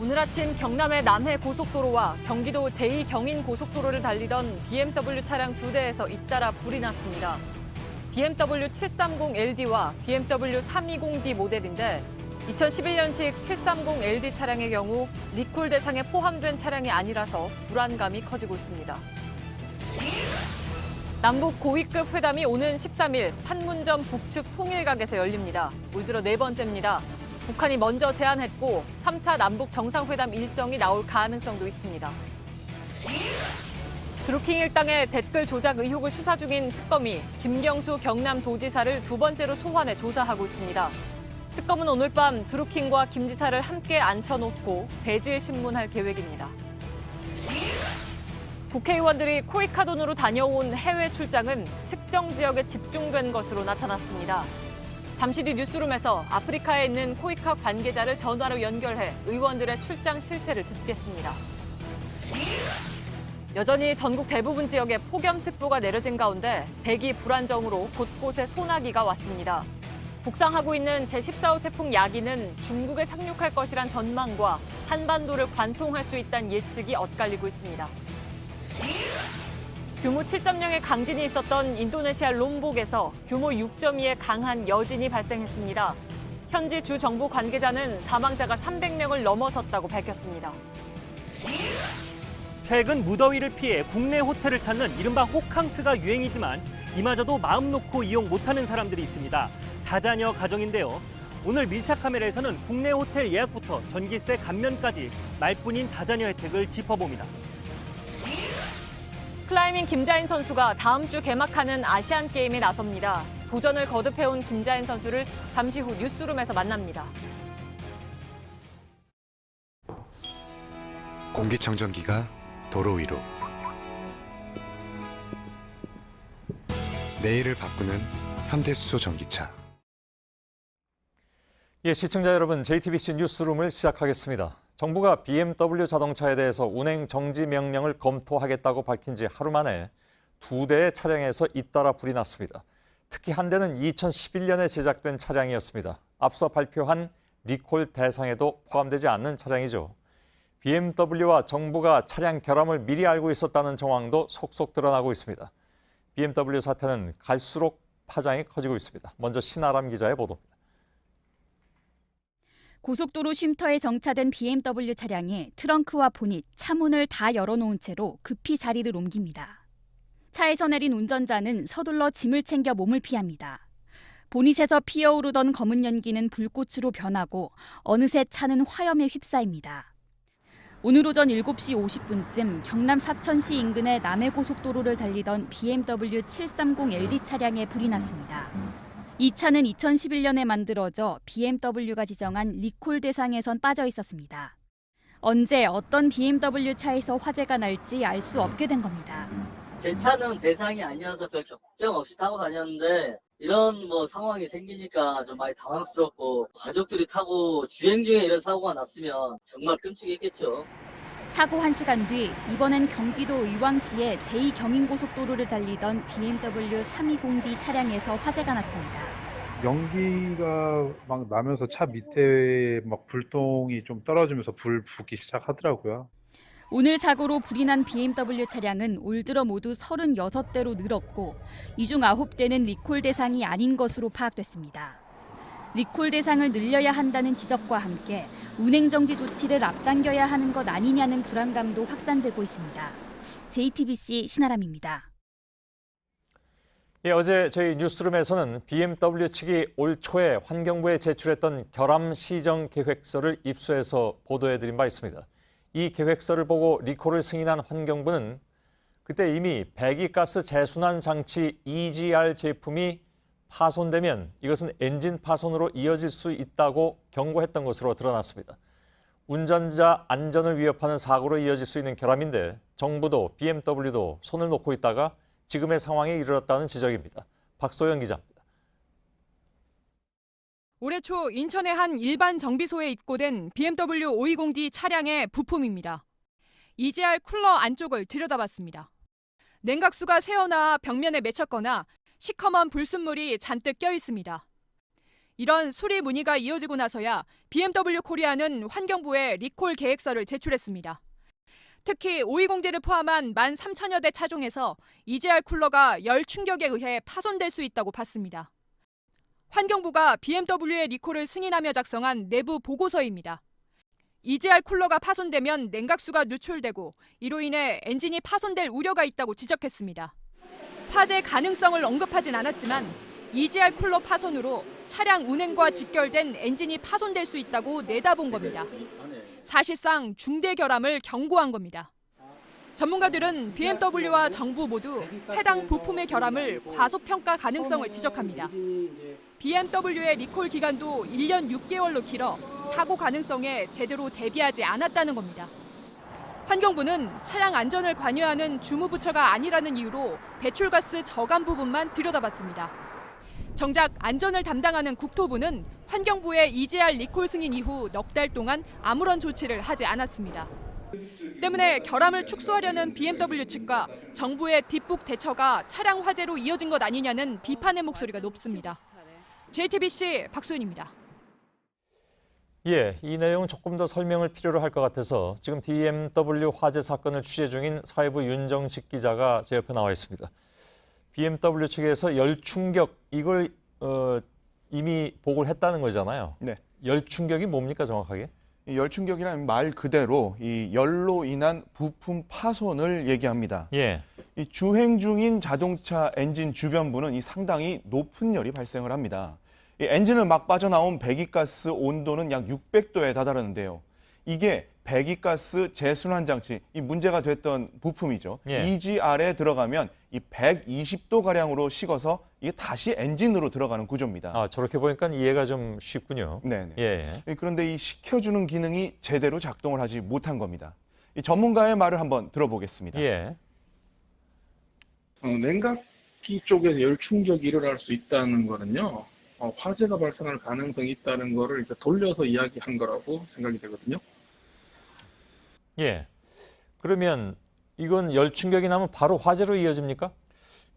오늘 아침 경남의 남해 고속도로와 경기도 제2경인 고속도로를 달리던 BMW 차량 2대에서 잇따라 불이 났습니다. BMW 730LD와 BMW 320D 모델인데 2011년식 730LD 차량의 경우 리콜 대상에 포함된 차량이 아니라서 불안감이 커지고 있습니다. 남북 고위급 회담이 오는 13일 판문점 북측 통일각에서 열립니다. 올 들어 네 번째입니다. 북한이 먼저 제안했고 3차 남북 정상회담 일정이 나올 가능성도 있습니다. 드루킹 일당의 댓글 조작 의혹을 수사 중인 특검이 김경수 경남도지사를 두 번째로 소환해 조사하고 있습니다. 특검은 오늘 밤 드루킹과 김 지사를 함께 앉혀놓고 대질 신문할 계획입니다. 국회의원들이 코이카 돈으로 다녀온 해외 출장은 특정 지역에 집중된 것으로 나타났습니다. 잠시 뒤 뉴스룸에서 아프리카에 있는 코이카 관계자를 전화로 연결해 의원들의 출장 실태를 듣겠습니다. 여전히 전국 대부분 지역에 폭염특보가 내려진 가운데 대기 불안정으로 곳곳에 소나기가 왔습니다. 북상하고 있는 제14호 태풍 야기는 중국에 상륙할 것이란 전망과 한반도를 관통할 수 있다는 예측이 엇갈리고 있습니다. 규모 7.0의 강진이 있었던 인도네시아 롬복에서 규모 6.2의 강한 여진이 발생했습니다. 현지 주 정부 관계자는 사망자가 300명을 넘어섰다고 밝혔습니다. 최근 무더위를 피해 국내 호텔을 찾는 이른바 호캉스가 유행이지만 이마저도 마음 놓고 이용 못하는 사람들이 있습니다. 다자녀 가정인데요. 오늘 밀착 카메라에서는 국내 호텔 예약부터 전기세 감면까지 말뿐인 다자녀 혜택을 짚어봅니다. 클라이밍 김자인 선수가 다음 주 개막하는 아시안게임에 나섭니다. 도전을 거듭해온 김자인 선수를 잠시 후 뉴스룸에서 만납니다. 공기청정기가 도로 위로 내일을 바꾸는 현대수소 전기차. 예, 시청자 여러분, JTBC 뉴스룸을 시작하겠습니다. 정부가 BMW 자동차에 대해서 운행 정지 명령을 검토하겠다고 밝힌 지 하루 만에 두 대의 차량에서 잇따라 불이 났습니다. 특히 한 대는 2011년에 제작된 차량이었습니다. 앞서 발표한 리콜 대상에도 포함되지 않는 차량이죠. BMW와 정부가 차량 결함을 미리 알고 있었다는 정황도 속속 드러나고 있습니다. BMW 사태는 갈수록 파장이 커지고 있습니다. 먼저 신아람 기자의 보도입니다. 고속도로 쉼터에 정차된 BMW 차량이 트렁크와 보닛, 차문을 다 열어놓은 채로 급히 자리를 옮깁니다. 차에서 내린 운전자는 서둘러 짐을 챙겨 몸을 피합니다. 보닛에서 피어오르던 검은 연기는 불꽃으로 변하고 어느새 차는 화염에 휩싸입니다. 오늘 오전 7시 50분쯤 경남 사천시 인근의 남해고속도로를 달리던 BMW 730LD 차량에 불이 났습니다. 이 차는 2011년에 만들어져 BMW가 지정한 리콜 대상에선 빠져 있었습니다. 언제 어떤 BMW 차에서 화재가 날지 알 수 없게 된 겁니다. 제 차는 대상이 아니어서 별 걱정 없이 타고 다녔는데 이런 상황이 생기니까 좀 많이 당황스럽고 가족들이 타고 주행 중에 이런 사고가 났으면 정말 끔찍했겠죠. 사고 1시간 뒤 이번엔 경기도 의왕시의 제2경인고속도로를 달리던 BMW 320D 차량에서 화재가 났습니다. 연기가 막 나면서 차 밑에 막 불똥이 좀 떨어지면서 불 붙기 시작하더라고요. 오늘 사고로 불이 난 BMW 차량은 올 들어 모두 36대로 늘었고 이 중 9대는 리콜 대상이 아닌 것으로 파악됐습니다. 리콜 대상을 늘려야 한다는 지적과 함께 운행정지 조치를 앞당겨야 하는 것 아니냐는 불안감도 확산되고 있습니다. JTBC 신아람입니다. 예, 어제 저희 뉴스룸에서는 BMW 측이 올 초에 환경부에 제출했던 결함 시정 계획서를 입수해서 보도해드린 바 있습니다. 이 계획서를 보고 리콜을 승인한 환경부는 그때 이미 배기가스 재순환 장치 EGR 제품이 파손되면 이것은 엔진 파손으로 이어질 수 있다고 경고했던 것으로 드러났습니다. 운전자 안전을 위협하는 사고로 이어질 수 있는 결함인데 정부도 BMW도 손을 놓고 있다가 지금의 상황에 이르렀다는 지적입니다. 박소영 기자입니다. 올해 초 인천의 한 일반 정비소에 입고된 BMW 520D 차량의 부품입니다. EGR 쿨러 안쪽을 들여다봤습니다. 냉각수가 새어나와 벽면에 맺혔거나 시커먼 불순물이 잔뜩 껴 있습니다. 이런 수리 문의가 이어지고 나서야 BMW 코리아는 환경부에 리콜 계획서를 제출했습니다. 특히 520D를 포함한 13,000여 대 차종에서 EGR 쿨러가 열 충격에 의해 파손될 수 있다고 봤습니다. 환경부가 BMW의 리콜을 승인하며 작성한 내부 보고서입니다. EGR 쿨러가 파손되면 냉각수가 누출되고 이로 인해 엔진이 파손될 우려가 있다고 지적했습니다. 화재 가능성을 언급하진 않았지만 EGR 쿨러 파손으로 차량 운행과 직결된 엔진이 파손될 수 있다고 내다본 겁니다. 사실상 중대 결함을 경고한 겁니다. 전문가들은 BMW와 정부 모두 해당 부품의 결함을 과소평가 가능성을 지적합니다. BMW의 리콜 기간도 1년 6개월로 길어 사고 가능성에 제대로 대비하지 않았다는 겁니다. 환경부는 차량 안전을 관여하는 주무부처가 아니라는 이유로 배출가스 저감 부분만 들여다봤습니다. 정작 안전을 담당하는 국토부는 환경부의 EGR 리콜 승인 이후 넉 달 동안 아무런 조치를 하지 않았습니다. 때문에 결함을 축소하려는 BMW 측과 정부의 뒷북 대처가 차량 화재로 이어진 것 아니냐는 비판의 목소리가 높습니다. JTBC 박소연입니다. 예, 이 내용은 조금 더 설명을 필요로 할 것 같아서 지금 BMW 화재 사건을 취재 중인 사회부 윤정식 기자가 제 옆에 나와 있습니다. BMW 측에서 열 충격 이걸 이미 보고를 했다는 거잖아요. 네. 열 충격이 뭡니까 정확하게? 이 열충격이라는 말 그대로 이 열로 인한 부품 파손을 얘기합니다. 예. 이 주행 중인 자동차 엔진 주변부는 이 상당히 높은 열이 발생을 합니다. 이 엔진을 막 빠져나온 배기가스 온도는 약 600도에 다다르는데요. 이게 배기가스 재순환 장치, 이 문제가 됐던 부품이죠. 예. EGR에 들어가면 이 120도 가량으로 식어서 이게 다시 엔진으로 들어가는 구조입니다. 아, 저렇게 보니까 이해가 좀 쉽군요. 네. 예. 그런데 이 식혀주는 기능이 제대로 작동을 하지 못한 겁니다. 이 전문가의 말을 한번 들어보겠습니다. 예. 냉각기 쪽에서 열 충격이 일어날 수 있다는 거는요. 화재가 발생할 가능성이 있다는 거를 이제 돌려서 이야기한 거라고 생각이 되거든요. 예. 그러면 이건 열 충격이 나면 바로 화재로 이어집니까?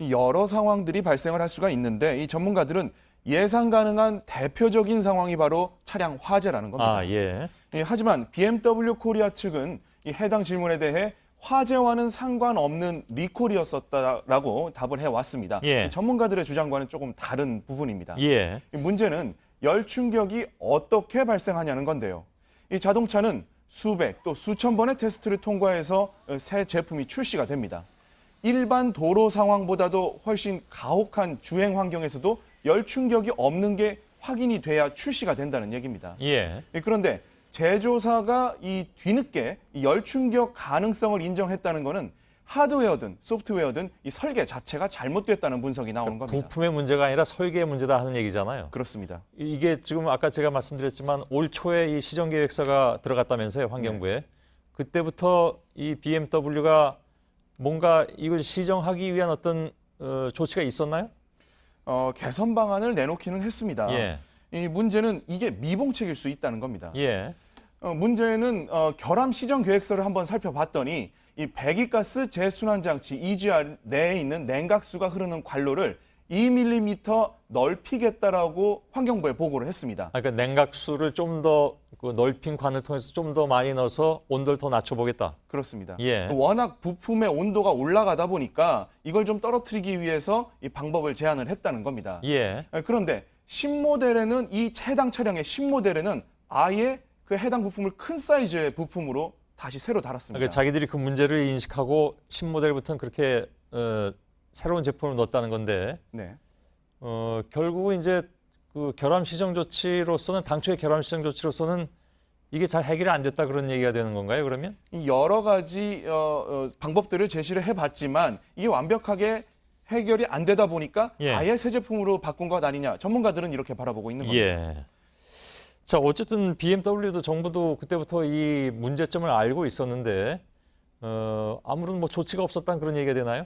여러 상황들이 발생을 할 수가 있는데 이 전문가들은 예상 가능한 대표적인 상황이 바로 차량 화재라는 겁니다. 아, 예. 하지만 BMW 코리아 측은 이 해당 질문에 대해 화재와는 상관없는 리콜이었었다라고 답을 해왔습니다. 예. 전문가들의 주장과는 조금 다른 부분입니다. 예. 이 문제는 열 충격이 어떻게 발생하냐는 건데요. 이 자동차는 수백 또 수천 번의 테스트를 통과해서 새 제품이 출시가 됩니다. 일반 도로 상황보다도 훨씬 가혹한 주행 환경에서도 열 충격이 없는 게 확인이 돼야 출시가 된다는 얘기입니다. 예. 그런데 제조사가 이 뒤늦게 이 열 충격 가능성을 인정했다는 것은 하드웨어든 소프트웨어든 이 설계 자체가 잘못됐다는 분석이 나오는 겁니다. 부품의 문제가 아니라 설계의 문제다 하는 얘기잖아요. 그렇습니다. 이게 지금 아까 제가 말씀드렸지만 올 초에 이 시정 계획서가 들어갔다면서요, 환경부에. 네. 그때부터 이 BMW가 뭔가 이걸 시정하기 위한 어떤 조치가 있었나요? 개선 방안을 내놓기는 했습니다. 예. 이 문제는 이게 미봉책일 수 있다는 겁니다. 예. 문제는 결함 시정 계획서를 한번 살펴봤더니 이 배기가스 재순환 장치 EGR 내에 있는 냉각수가 흐르는 관로를 2mm 넓히겠다라고 환경부에 보고를 했습니다. 그러니까 냉각수를 좀 더 넓힌 관을 통해서 좀 더 많이 넣어서 온도를 더 낮춰보겠다. 그렇습니다. 예. 워낙 부품의 온도가 올라가다 보니까 이걸 좀 떨어뜨리기 위해서 이 방법을 제안을 했다는 겁니다. 예. 그런데 신모델에는 이 해당 차량의 신모델에는 아예 그 해당 부품을 큰 사이즈의 부품으로 다시 새로 달았습니다. 그러니까 자기들이 그 문제를 인식하고 신모델부터는 그렇게 새로운 제품을 넣었다는 건데 네. 결국은 이제 그 결함 시정 조치로서는 당초의 결함 시정 조치로서는 이게 잘 해결이 안 됐다 그런 얘기가 되는 건가요? 그러면 여러 가지 방법들을 제시를 해봤지만 이게 완벽하게 해결이 안 되다 보니까 예. 아예 새 제품으로 바꾼 것 아니냐. 전문가들은 이렇게 바라보고 있는 겁니다. 예. 자, 어쨌든 BMW도 정부도 그때부터 이 문제점을 알고 있었는데 아무런 뭐 조치가 없었다는 그런 얘기가 되나요?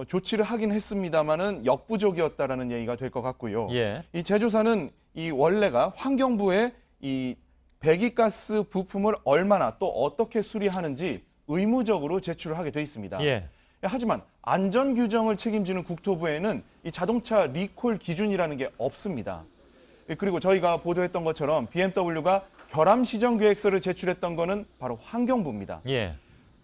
조치를 하긴 했습니다마는 역부족이었다라는 얘기가 될 것 같고요. 예. 이 제조사는 이 원래가 환경부에 이 배기가스 부품을 얼마나 또 어떻게 수리하는지 의무적으로 제출을 하게 돼 있습니다. 예. 하지만 안전 규정을 책임지는 국토부에는 이 자동차 리콜 기준이라는 게 없습니다. 그리고 저희가 보도했던 것처럼 BMW가 결함 시정 계획서를 제출했던 거는 바로 환경부입니다. 예.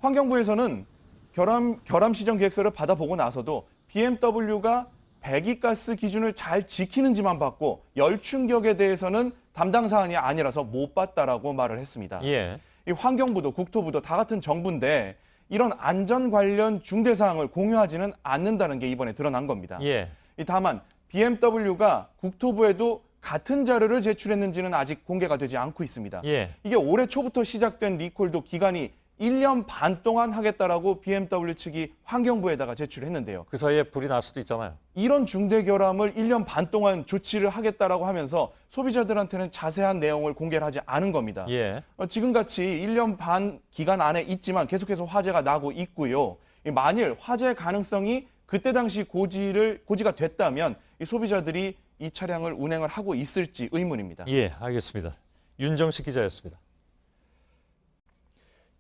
환경부에서는 결함 시정 계획서를 받아보고 나서도 BMW가 배기가스 기준을 잘 지키는지만 봤고 열충격에 대해서는 담당 사안이 아니라서 못 봤다라고 말을 했습니다. 예. 이 환경부도 국토부도 다 같은 정부인데 이런 안전 관련 중대 사항을 공유하지는 않는다는 게 이번에 드러난 겁니다. 예. 다만 BMW가 국토부에도 같은 자료를 제출했는지는 아직 공개가 되지 않고 있습니다. 예. 이게 올해 초부터 시작된 리콜도 기간이 1년 반 동안 하겠다라고 BMW 측이 환경부에다가 제출했는데요. 그 사이에 불이 날 수도 있잖아요. 이런 중대 결함을 1년 반 동안 조치를 하겠다라고 하면서 소비자들한테는 자세한 내용을 공개를 하지 않은 겁니다. 예. 지금같이 1년 반 기간 안에 있지만 계속해서 화재가 나고 있고요. 만일 화재 가능성이 그때 당시 고지가 됐다면 이 소비자들이 이 차량을 운행을 하고 있을지 의문입니다. 예, 알겠습니다. 윤정식 기자였습니다.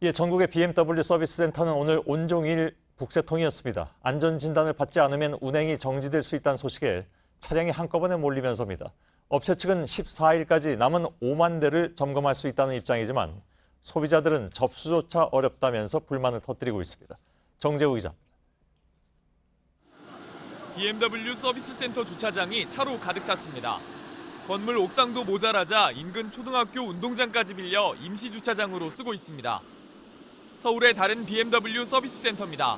예, 전국의 BMW 서비스 센터는 오늘 온종일 북새통이었습니다. 안전진단을 받지 않으면 운행이 정지될 수 있다는 소식에 차량이 한꺼번에 몰리면서입니다. 업체 측은 14일까지 남은 5만 대를 점검할 수 있다는 입장이지만 소비자들은 접수조차 어렵다면서 불만을 터뜨리고 있습니다. 정재우 기자입니다. BMW 서비스 센터 주차장이 차로 가득 찼습니다. 건물 옥상도 모자라자 인근 초등학교 운동장까지 빌려 임시 주차장으로 쓰고 있습니다. 서울의 다른 BMW 서비스 센터입니다.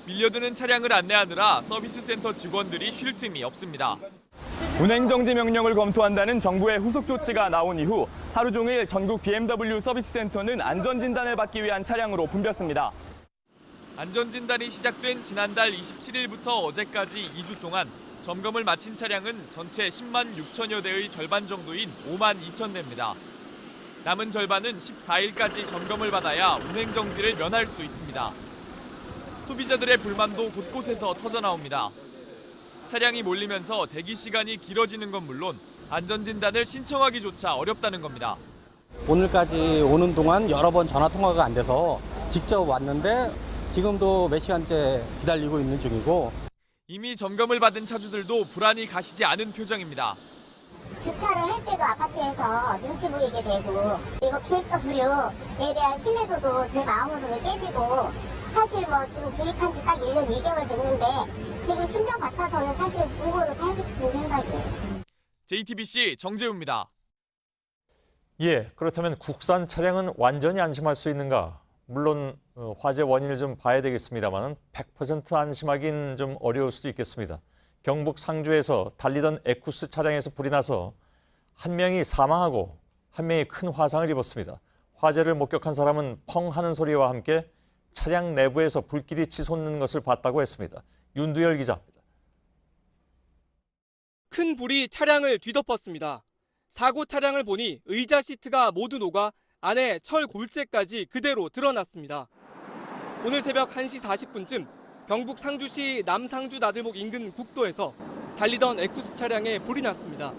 밀려드는 차량을 안내하느라 서비스 센터 직원들이 쉴 틈이 없습니다. 운행 정지 명령을 검토한다는 정부의 후속 조치가 나온 이후 하루 종일 전국 BMW 서비스 센터는 안전 진단을 받기 위한 차량으로 붐볐습니다. 안전진단이 시작된 지난달 27일부터 어제까지 2주 동안 점검을 마친 차량은 전체 10만 6천여 대의 절반 정도인 5만 2천 대입니다. 남은 절반은 14일까지 점검을 받아야 운행 정지를 면할 수 있습니다. 소비자들의 불만도 곳곳에서 터져나옵니다. 차량이 몰리면서 대기 시간이 길어지는 건 물론 안전진단을 신청하기조차 어렵다는 겁니다. 오늘까지 오는 동안 여러 번 전화 통화가 안 돼서 직접 왔는데 지금도 몇 시간째 기다리고 있는 중이고 이미 점검을 받은 차주들도 불안이 가시지 않은 표정입니다. 주차를 할 때도 아파트에서 눈치 보이게 되고 이거 BMW에 대한 신뢰도도 제 마음으로는 깨지고 사실 지금 구입한 지 딱 1년 2개월 됐는데 지금 심정 같아서는 사실 중고로 팔고 싶은 생각이에요. JTBC 정재우입니다. 예, 그렇다면 국산 차량은 완전히 안심할 수 있는가? 물론 화재 원인을 좀 봐야 되겠습니다만 100% 안심하긴 좀 어려울 수도 있겠습니다. 경북 상주에서 달리던 에쿠스 차량에서 불이 나서 한 명이 사망하고 한 명이 큰 화상을 입었습니다. 화재를 목격한 사람은 펑 하는 소리와 함께 차량 내부에서 불길이 치솟는 것을 봤다고 했습니다. 윤두열 기자입니다. 큰 불이 차량을 뒤덮었습니다. 사고 차량을 보니 의자 시트가 모두 녹아 안에 철 골재까지 그대로 드러났습니다. 오늘 새벽 1시 40분쯤 경북 상주시 남상주 나들목 인근 국도에서 달리던 에쿠스 차량에 불이 났습니다.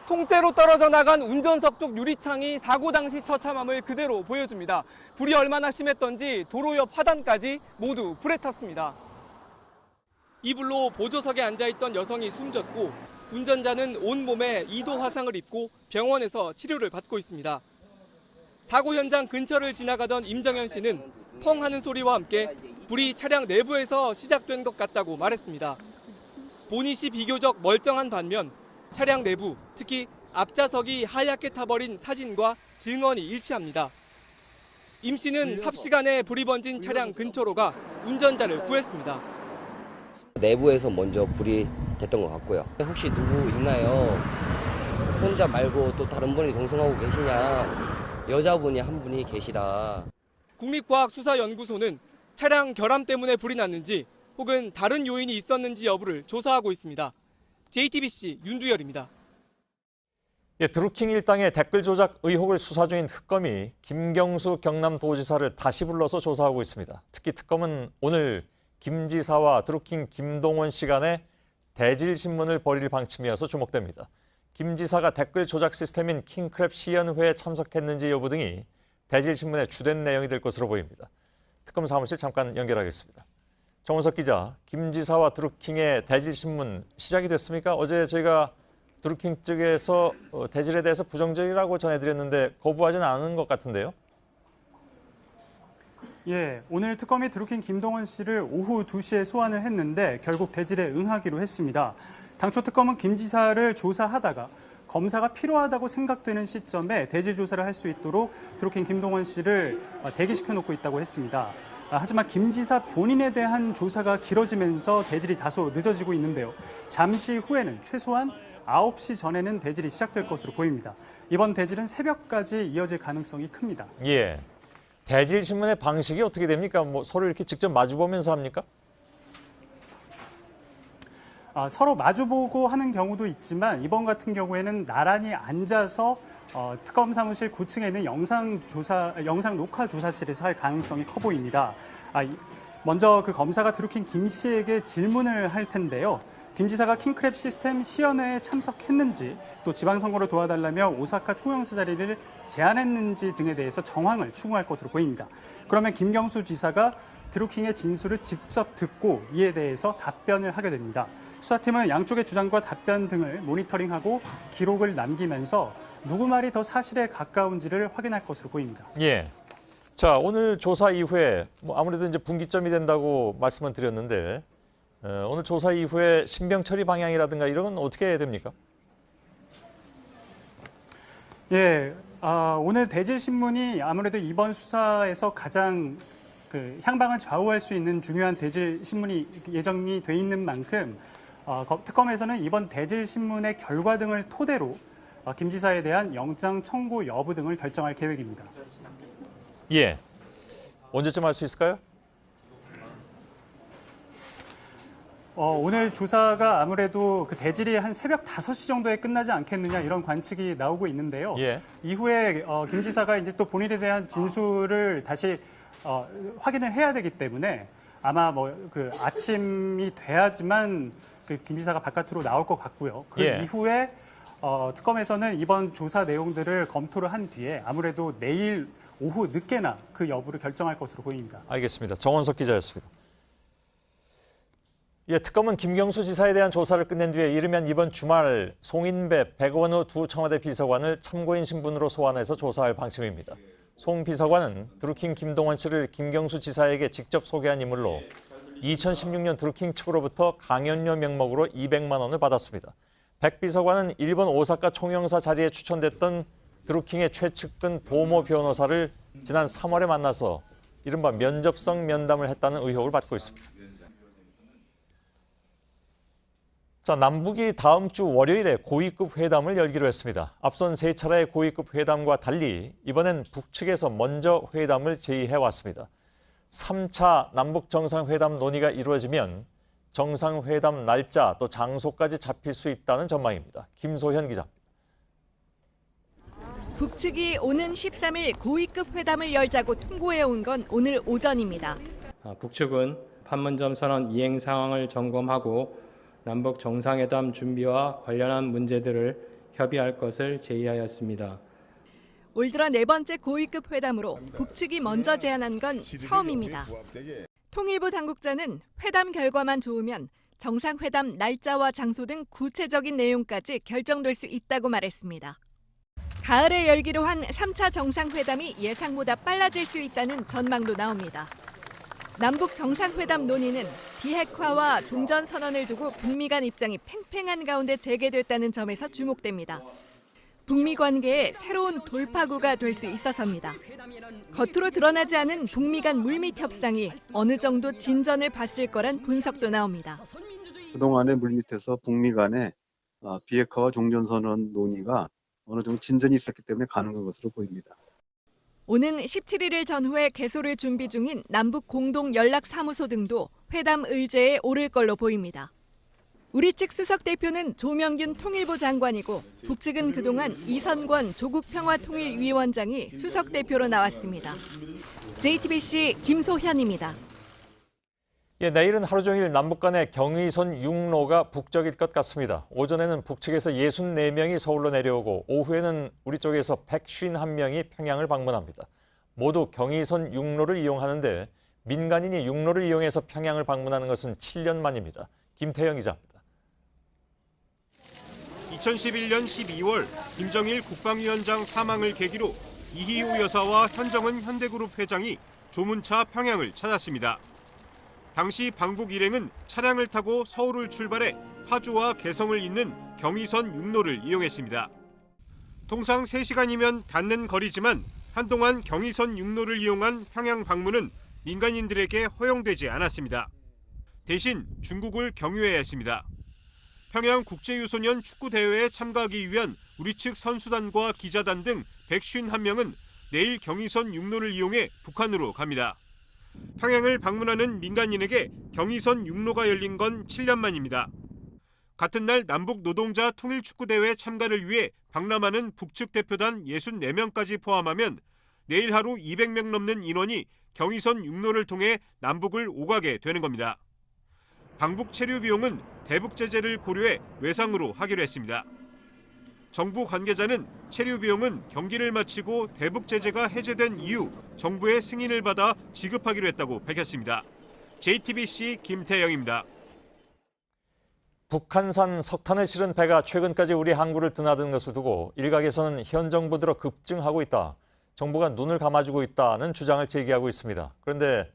통째로 떨어져 나간 운전석 쪽 유리창이 사고 당시 처참함을 그대로 보여줍니다. 불이 얼마나 심했던지 도로 옆 화단까지 모두 불에 탔습니다. 이 불로 보조석에 앉아있던 여성이 숨졌고 운전자는 온몸에 2도 화상을 입고 병원에서 치료를 받고 있습니다. 사고 현장 근처를 지나가던 임정현 씨는 펑 하는 소리와 함께 불이 차량 내부에서 시작된 것 같다고 말했습니다. 보닛이 비교적 멀쩡한 반면 차량 내부, 특히 앞좌석이 하얗게 타버린 사진과 증언이 일치합니다. 임 씨는 삽시간에 불이 번진 차량 근처로 가 운전자를 구했습니다. 내부에서 먼저 불이 됐던 것 같고요. 혹시 누구 있나요? 혼자 말고 또 다른 분이 동승하고 계시냐? 여자분이 한 분이 계시다. 국립과학수사연구소는 차량 결함 때문에 불이 났는지 혹은 다른 요인이 있었는지 여부를 조사하고 있습니다. JTBC 윤두열입니다. 예, 드루킹 일당의 댓글 조작 의혹을 수사 중인 특검이 김경수 경남도지사를 다시 불러서 조사하고 있습니다. 특히 특검은 오늘 김 지사와 드루킹 김동원 씨 간에 대질신문을 벌일 방침이어서 주목됩니다. 김 지사가 댓글 조작 시스템인 킹크랩 시연회에 참석했는지 여부 등이 대질신문의 주된 내용이 될 것으로 보입니다. 특검 사무실 잠깐 연결하겠습니다. 정원석 기자, 김 지사와 드루킹의 대질신문 시작이 됐습니까? 어제 저희가 드루킹 측에서 대질에 대해서 부정적이라고 전해드렸는데 거부하지는 않은 것 같은데요. 예, 오늘 특검이 드루킹 김동원 씨를 오후 2시에 소환을 했는데 결국 대질에 응하기로 했습니다. 당초 특검은 김 지사를 조사하다가 검사가 필요하다고 생각되는 시점에 대질 조사를 할 수 있도록 드루킹 김동원 씨를 대기시켜 놓고 있다고 했습니다. 하지만 김 지사 본인에 대한 조사가 길어지면서 대질이 다소 늦어지고 있는데요. 잠시 후에는 최소한 9시 전에는 대질이 시작될 것으로 보입니다. 이번 대질은 새벽까지 이어질 가능성이 큽니다. 예. 대질 신문의 방식이 어떻게 됩니까? 뭐 서로 이렇게 직접 마주보면서 합니까? 서로 마주보고 하는 경우도 있지만 이번 같은 경우에는 나란히 앉아서 특검 사무실 9층에 있는 영상 녹화 조사실에서 할 가능성이 커 보입니다. 먼저 그 검사가 드루킹 김 씨에게 질문을 할 텐데요. 김 지사가 킹크랩 시스템 시연회에 참석했는지, 또 지방선거를 도와달라며 오사카 총영사 자리를 제안했는지 등에 대해서 정황을 추궁할 것으로 보입니다. 그러면 김경수 지사가 드루킹의 진술을 직접 듣고 이에 대해서 답변을 하게 됩니다. 수사팀은 양쪽의 주장과 답변 등을 모니터링하고 기록을 남기면서 누구 말이 더 사실에 가까운지를 확인할 것으로 보입니다. 예. 자, 오늘 조사 이후에 아무래도 이제 분기점이 된다고 말씀을 드렸는데 오늘 조사 이후에 신병 처리 방향이라든가 이런 건 어떻게 해야 됩니까? 예, 오늘 대질신문이 아무래도 이번 수사에서 가장 향방을 좌우할 수 있는 중요한 대질신문이 예정이 돼 있는 만큼 특검에서는 이번 대질신문의 결과 등을 토대로 김 지사에 대한 영장 청구 여부 등을 결정할 계획입니다. 예. 언제쯤 할 수 있을까요? 오늘 조사가 아무래도 그 대질이 한 새벽 5시 정도에 끝나지 않겠느냐 이런 관측이 나오고 있는데요. 예. 이후에 김 지사가 이제 또 본인에 대한 진술을 다시 확인을 해야 되기 때문에 아마 아침이 돼야지만 김 지사가 바깥으로 나올 것 같고요. 그 예. 이후에 특검에서는 이번 조사 내용들을 검토를 한 뒤에 아무래도 내일 오후 늦게나 그 여부를 결정할 것으로 보입니다. 알겠습니다. 정원석 기자였습니다. 예, 특검은 김경수 지사에 대한 조사를 끝낸 뒤에 이르면 이번 주말 송인배, 백원우 두 청와대 비서관을 참고인 신분으로 소환해서 조사할 방침입니다. 송 비서관은 드루킹 김동원 씨를 김경수 지사에게 직접 소개한 인물로 2016년 드루킹 측으로부터 강연료 명목으로 200만 원을 받았습니다. 백 비서관은 일본 오사카 총영사 자리에 추천됐던 드루킹의 최측근 도모 변호사를 지난 3월에 만나서 이른바 면접성 면담을 했다는 의혹을 받고 있습니다. 자, 남북이 다음 주 월요일에 고위급 회담을 열기로 했습니다. 앞선 3차례의 고위급 회담과 달리 이번엔 북측에서 먼저 회담을 제의해왔습니다. 3차 남북 정상회담 논의가 이루어지면 정상회담 날짜 또 장소까지 잡힐 수 있다는 전망입니다. 김소현 기자입니다. 북측이 오는 13일 고위급 회담을 열자고 통보해온 건 오늘 오전입니다. 북측은 판문점 선언 이행 상황을 점검하고 남북 정상회담 준비와 관련한 문제들을 협의할 것을 제의하였습니다. 올 들어 4번째 고위급 회담으로 북측이 먼저 제안한 건 처음입니다. 통일부 당국자는 회담 결과만 좋으면 정상회담 날짜와 장소 등 구체적인 내용까지 결정될 수 있다고 말했습니다. 가을에 열기로 한 3차 정상회담이 예상보다 빨라질 수 있다는 전망도 나옵니다. 남북 정상회담 논의는 비핵화와 종전선언을 두고 북미 간 입장이 팽팽한 가운데 재개됐다는 점에서 주목됩니다. 북미 관계의 새로운 돌파구가 될 수 있어서입니다. 겉으로 드러나지 않은 북미 간 물밑 협상이 어느 정도 진전을 봤을 거란 분석도 나옵니다. 그동안의 물밑에서 북미 간의 비핵화와 종전선언 논의가 어느 정도 진전이 있었기 때문에 가능한 것으로 보입니다. 오는 17일을 전후에 개소를 준비 중인 남북 공동 연락사무소 등도 회담 의제에 오를 걸로 보입니다. 우리 측 수석 대표는 조명균 통일부 장관이고 북측은 그동안 이선권 조국평화통일위원장이 수석 대표로 나왔습니다. JTBC 김소현입니다. 예, 내일은 하루 종일 남북 간의 경의선 육로가 북적일 것 같습니다. 오전에는 북측에서 64명이 서울로 내려오고 오후에는 우리 쪽에서 151명이 평양을 방문합니다. 모두 경의선 육로를 이용하는데 민간인이 육로를 이용해서 평양을 방문하는 것은 7년 만입니다. 김태영 기자입니다. 2011년 12월 김정일 국방위원장 사망을 계기로 이희우 여사와 현정은 현대그룹 회장이 조문차 평양을 찾았습니다. 당시 방북 일행은 차량을 타고 서울을 출발해 파주와 개성을 잇는 경의선 육로를 이용했습니다. 통상 3시간이면 닿는 거리지만 한동안 경의선 육로를 이용한 평양 방문은 민간인들에게 허용되지 않았습니다. 대신 중국을 경유해야 했습니다. 평양 국제유소년 축구대회에 참가하기 위한 우리 측 선수단과 기자단 등 151명은 내일 경의선 육로를 이용해 북한으로 갑니다. 평양을 방문하는 민간인에게 경의선 육로가 열린 건 7년 만입니다. 같은 날 남북 노동자 통일축구대회 참가를 위해 방남하는 북측 대표단 64명까지 포함하면 내일 하루 200명 넘는 인원이 경의선 육로를 통해 남북을 오가게 되는 겁니다. 방북 체류 비용은 대북 제재를 고려해 외상으로 하기로 했습니다. 정부 관계자는 체류 비용은 경기를 마치고 대북 제재가 해제된 이후 정부의 승인을 받아 지급하기로 했다고 밝혔습니다. JTBC 김태영입니다. 북한산 석탄을 실은 배가 최근까지 우리 항구를 드나든 것을 두고 일각에서는 현 정부 들어 급증하고 있다. 정부가 눈을 감아주고 있다는 주장을 제기하고 있습니다. 그런데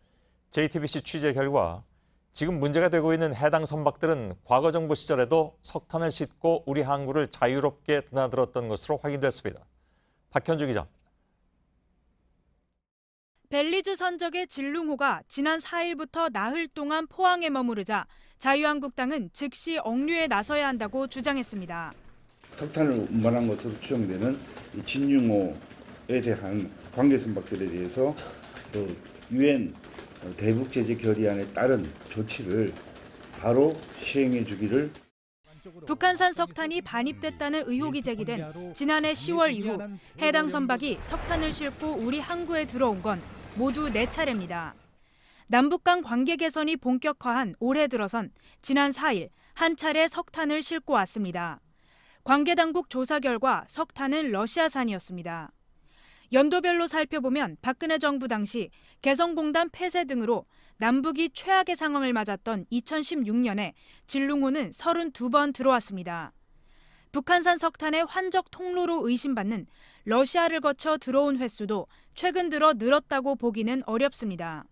JTBC 취재 결과 지금 문제가 되고 있는 해당 선박들은 과거 정부 시절에도 석탄을 싣고 우리 항구를 자유롭게 드나들었던 것으로 확인됐습니다. 박현주 기자. 벨리즈 선적의 진룽호가 지난 4일부터 나흘 동안 포항에 머무르자 자유한국당은 즉시 억류에 나서야 한다고 주장했습니다. 석탄을 운반한 것으로 추정되는 진룽호에 대한 관계 선박들에 대해서 유엔 대북 제재 결의안에 따른 조치를 바로 시행해 주기를. 북한산 석탄이 반입됐다는 의혹이 제기된 지난해 10월 이후 해당 선박이 석탄을 싣고 우리 항구에 들어온 건 모두 4차례입니다. 남북 간 관계 개선이 본격화한 올해 들어선 지난 4일 한 차례 석탄을 싣고 왔습니다. 관계당국 조사 결과 석탄은 러시아산이었습니다. 연도별로 살펴보면 박근혜 정부 당시 개성공단 폐쇄 등으로 남북이 최악의 상황을 맞았던 2016년에 진룽호는 32번 들어왔습니다. 북한산 석탄의 환적 통로로 의심받는 러시아를 거쳐 들어온 횟수도 최근 들어 늘었다고 보기는 어렵습니다.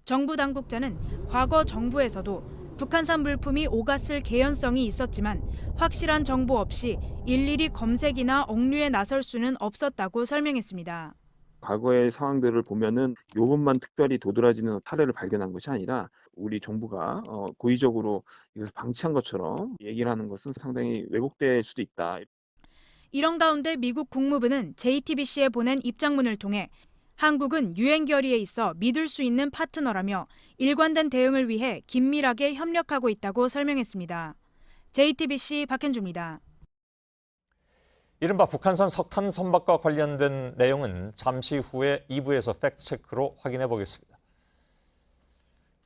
정부 당국자는 과거 정부에서도 북한산 물품이 오갔을 개연성이 있었지만 확실한 정보 없이 일일이 검색이나 억류에 나설 수는 없었다고 설명했습니다. 과거의 상황들을 보면은 요번만 특별히 도드라지는 사례를 발견한 것이 아니라 우리 정부가 고의적으로 이것을 방치한 것처럼 얘기를 하는 것은 상당히 왜곡될 수도 있다. 이런 가운데 미국 국무부는 JTBC에 보낸 입장문을 통해 한국은 유엔 결의에 있어 믿을 수 있는 파트너라며 일관된 대응을 위해 긴밀하게 협력하고 있다고 설명했습니다. JTBC 박현주입니다. 이른바 북한산 석탄 선박과 관련된 내용은 잠시 후에 2부에서 팩트체크로 확인해 보겠습니다.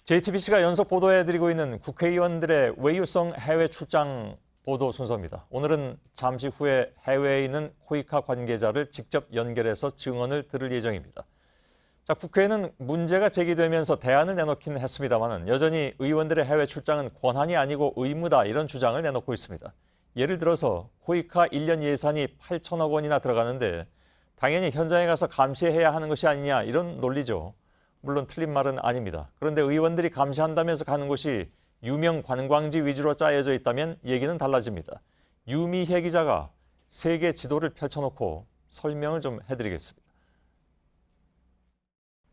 JTBC가 연속 보도해드리고 있는 국회의원들의 외유성 해외 출장 보도 순서입니다. 오늘은 잠시 후에 해외에 있는 코이카 관계자를 직접 연결해서 증언을 들을 예정입니다. 자, 국회에는 문제가 제기되면서 대안을 내놓기는 했습니다만 여전히 의원들의 해외 출장은 권한이 아니고 의무다 이런 주장을 내놓고 있습니다. 예를 들어서 코이카 1년 예산이 8천억 원이나 들어가는데 당연히 현장에 가서 감시해야 하는 것이 아니냐 이런 논리죠. 물론 틀린 말은 아닙니다. 그런데 의원들이 감시한다면서 가는 곳이 유명 관광지 위주로 짜여져 있다면 얘기는 달라집니다. 유미혜 기자가 세계 지도를 펼쳐놓고 설명을 좀 해드리겠습니다.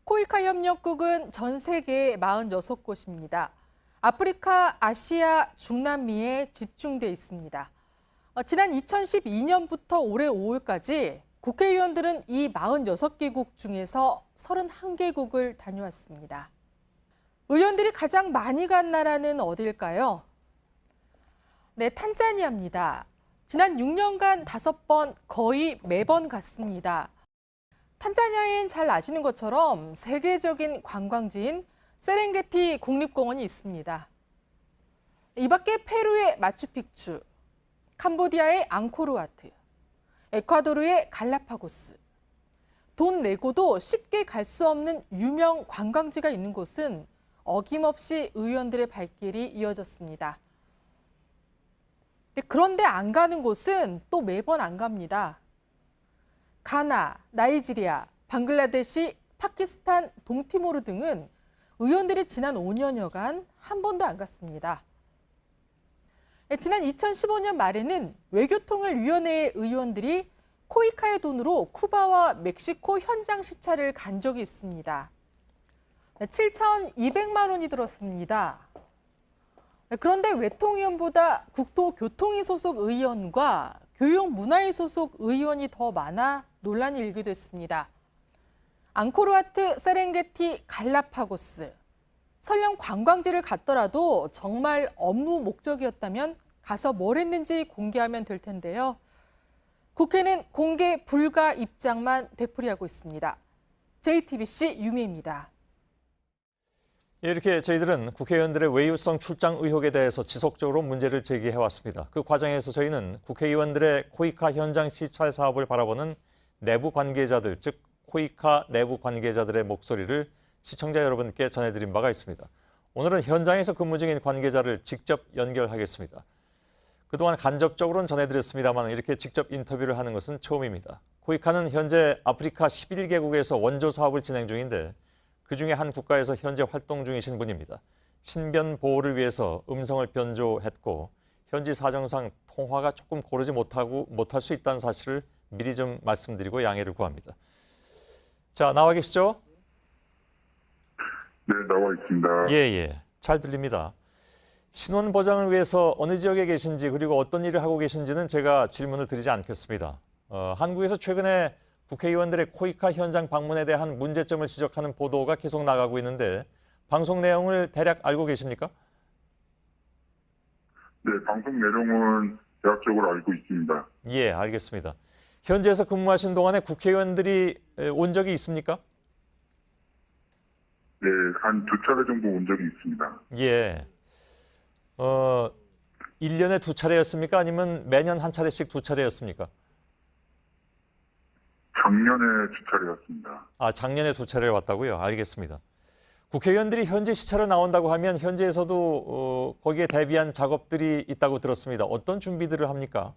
코이카 협력국은 전 세계 46곳입니다. 아프리카, 아시아, 중남미에 집중돼 있습니다. 지난 2012년부터 올해 5월까지 국회의원들은 이 46개국 중에서 31개국을 다녀왔습니다. 의원들이 가장 많이 간 나라는 어디일까요? 네, 탄자니아입니다. 지난 6년간 5번, 거의 매번 갔습니다. 탄자니아엔 잘 아시는 것처럼 세계적인 관광지인 세렝게티 국립공원이 있습니다. 이 밖에 페루의 마추픽추, 캄보디아의 앙코르와트, 에콰도르의 갈라파고스. 돈 내고도 쉽게 갈 수 없는 유명 관광지가 있는 곳은 어김없이 의원들의 발길이 이어졌습니다. 그런데 안 가는 곳은 또 매번 안 갑니다. 가나, 나이지리아, 방글라데시, 파키스탄, 동티모르 등은 의원들이 지난 5년여간 한 번도 안 갔습니다. 지난 2015년 말에는 외교통일위원회 의원들이 코이카의 돈으로 쿠바와 멕시코 현장 시찰을 간 적이 있습니다. 7,200만 원이 들었습니다. 그런데 외통위원보다 국토교통위 소속 의원과 교육문화위 소속 의원이 더 많아 논란이 일기도 했습니다. 앙코르와트, 세렝게티, 갈라파고스. 설령 관광지를 갔더라도 정말 업무 목적이었다면 가서 뭘 했는지 공개하면 될 텐데요. 국회는 공개 불가 입장만 되풀이하고 있습니다. JTBC 유미입니다. 이렇게 저희들은 국회의원들의 외유성 출장 의혹에 대해서 지속적으로 문제를 제기해왔습니다. 그 과정에서 저희는 국회의원들의 코이카 현장 시찰 사업을 바라보는 내부 관계자들, 즉 코이카 내부 관계자들의 목소리를 시청자 여러분께 전해드린 바가 있습니다. 오늘은 현장에서 근무 중인 관계자를 직접 연결하겠습니다. 그동안 간접적으로는 전해드렸습니다만 이렇게 직접 인터뷰를 하는 것은 처음입니다. 코이카는 현재 아프리카 11개국에서 원조 사업을 진행 중인데 그중에 한 국가에서 현재 활동 중이신 분입니다. 신변 보호를 위해서 음성을 변조했고 현지 사정상 통화가 조금 고르지 못할 수 있다는 사실을 미리 좀 말씀드리고 양해를 구합니다. 자, 나와 계시죠? 네, 나와 있습니다. 예. 잘 들립니다. 신원 보장을 위해서 어느 지역에 계신지 그리고 어떤 일을 하고 계신지는 제가 질문을 드리지 않겠습니다. 한국에서 최근에 국회의원들의 코이카 현장 방문에 대한 문제점을 지적하는 보도가 계속 나가고 있는데 방송 내용을 대략 알고 계십니까? 네, 방송 내용은 대략적으로 알고 있습니다. 예, 알겠습니다. 현지에서 근무하신 동안에 국회의원들이 온 적이 있습니까? 네, 한 2차례 정도 온 적이 있습니다. 예. 1년에 2차례였습니까? 아니면 매년 한 차례씩 2차례였습니까? 작년에 2차례였습니다. 아, 작년에 2차례 왔다고요? 알겠습니다. 국회의원들이 현지 시찰을 나온다고 하면 현지에서도 거기에 대비한 작업들이 있다고 들었습니다. 어떤 준비들을 합니까?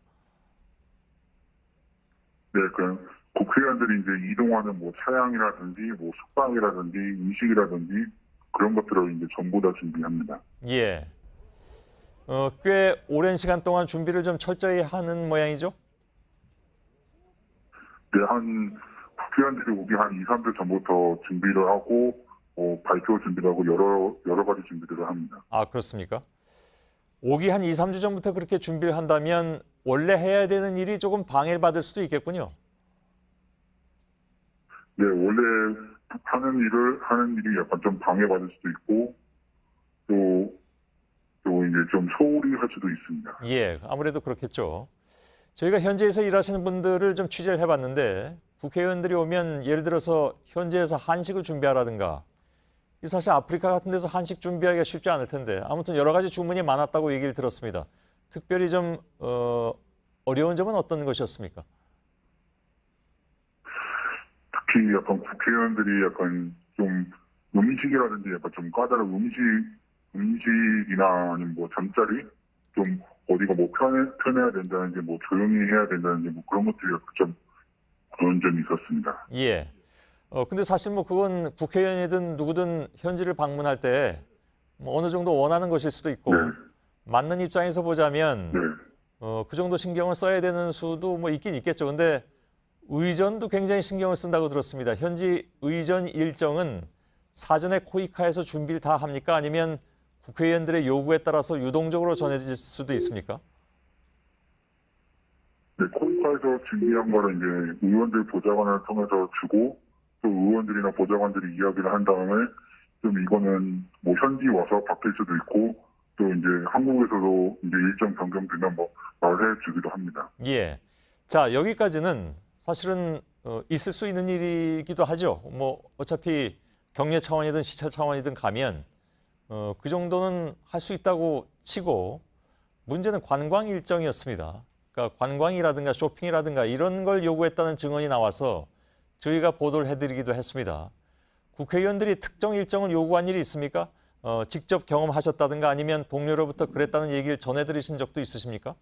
네, 그 국회의원들이 이제 이동하는 뭐 차량이라든지 뭐 숙박이라든지 음식이라든지 그런 것들을 이제 전부 다 준비합니다. 예. 꽤 오랜 시간 동안 준비를 좀 철저히 하는 모양이죠? 네, 국회의원들이 오기 한 2, 3주 전부터 준비를 하고 발표 준비를 하고 여러 가지 준비들을 합니다. 아, 그렇습니까? 오기 한 2, 3주 전부터 그렇게 준비를 한다면 원래 해야 되는 일이 조금 방해를 받을 수도 있겠군요. 네, 원래 하는 일이 약간 좀 방해받을 수도 있고 또 이제 좀 소홀히 할 수도 있습니다. 예, 아무래도 그렇겠죠. 저희가 현지에서 일하시는 분들을 좀 취재를 해봤는데 국회의원들이 오면 예를 들어서 현지에서 한식을 준비하라든가 사실 아프리카 같은 데서 한식 준비하기가 쉽지 않을 텐데 아무튼 여러 가지 주문이 많았다고 얘기를 들었습니다. 특별히 좀 어려운 점은 어떤 것이었습니까? 특히 약간 국회의원들이 약간 좀 음식이라든지 약간 좀 까다로운 음식이나 아니면 뭐 잠자리 좀 어디가 뭐 편해야 된다는지 뭐 조용히 해야 된다는지 뭐 그런 것들이 좀 그런 점이 있었습니다. 예. 근데 사실 뭐 그건 국회의원이든 누구든 현지를 방문할 때 뭐 어느 정도 원하는 것일 수도 있고 맞는 입장에서 보자면 그 정도 신경을 써야 되는 수도 뭐 있긴 있겠죠. 근데 의전도 굉장히 신경을 쓴다고 들었습니다. 현지 의전 일정은 사전에 코이카에서 준비를 다 합니까? 아니면 국회의원들의 요구에 따라서 유동적으로 전해질 수도 있습니까? 네, 코이카에서 준비한 거를 이제 의원들 보좌관을 통해서 주고 또 의원들이나 보좌관들이 이야기를 한 다음에 좀 이거는 뭐 현지 와서 바뀔 수도 있고 또 이제 한국에서도 이제 일정 변경되면 뭐 말해 주기도 합니다. 예. 자, 여기까지는 사실은 있을 수 있는 일이기도 하죠. 뭐 어차피 경례 차원이든 시찰 차원이든 가면 그 정도는 할 수 있다고 치고 문제는 관광 일정이었습니다. 그러니까 관광이라든가 쇼핑이라든가 이런 걸 요구했다는 증언이 나와서 저희가 보도를 해드리기도 했습니다. 국회의원들이 특정 일정을 요구한 일이 있습니까? 직접 경험하셨다든가 아니면 동료로부터 그랬다는 얘기를 전해드리신 적도 있으십니까?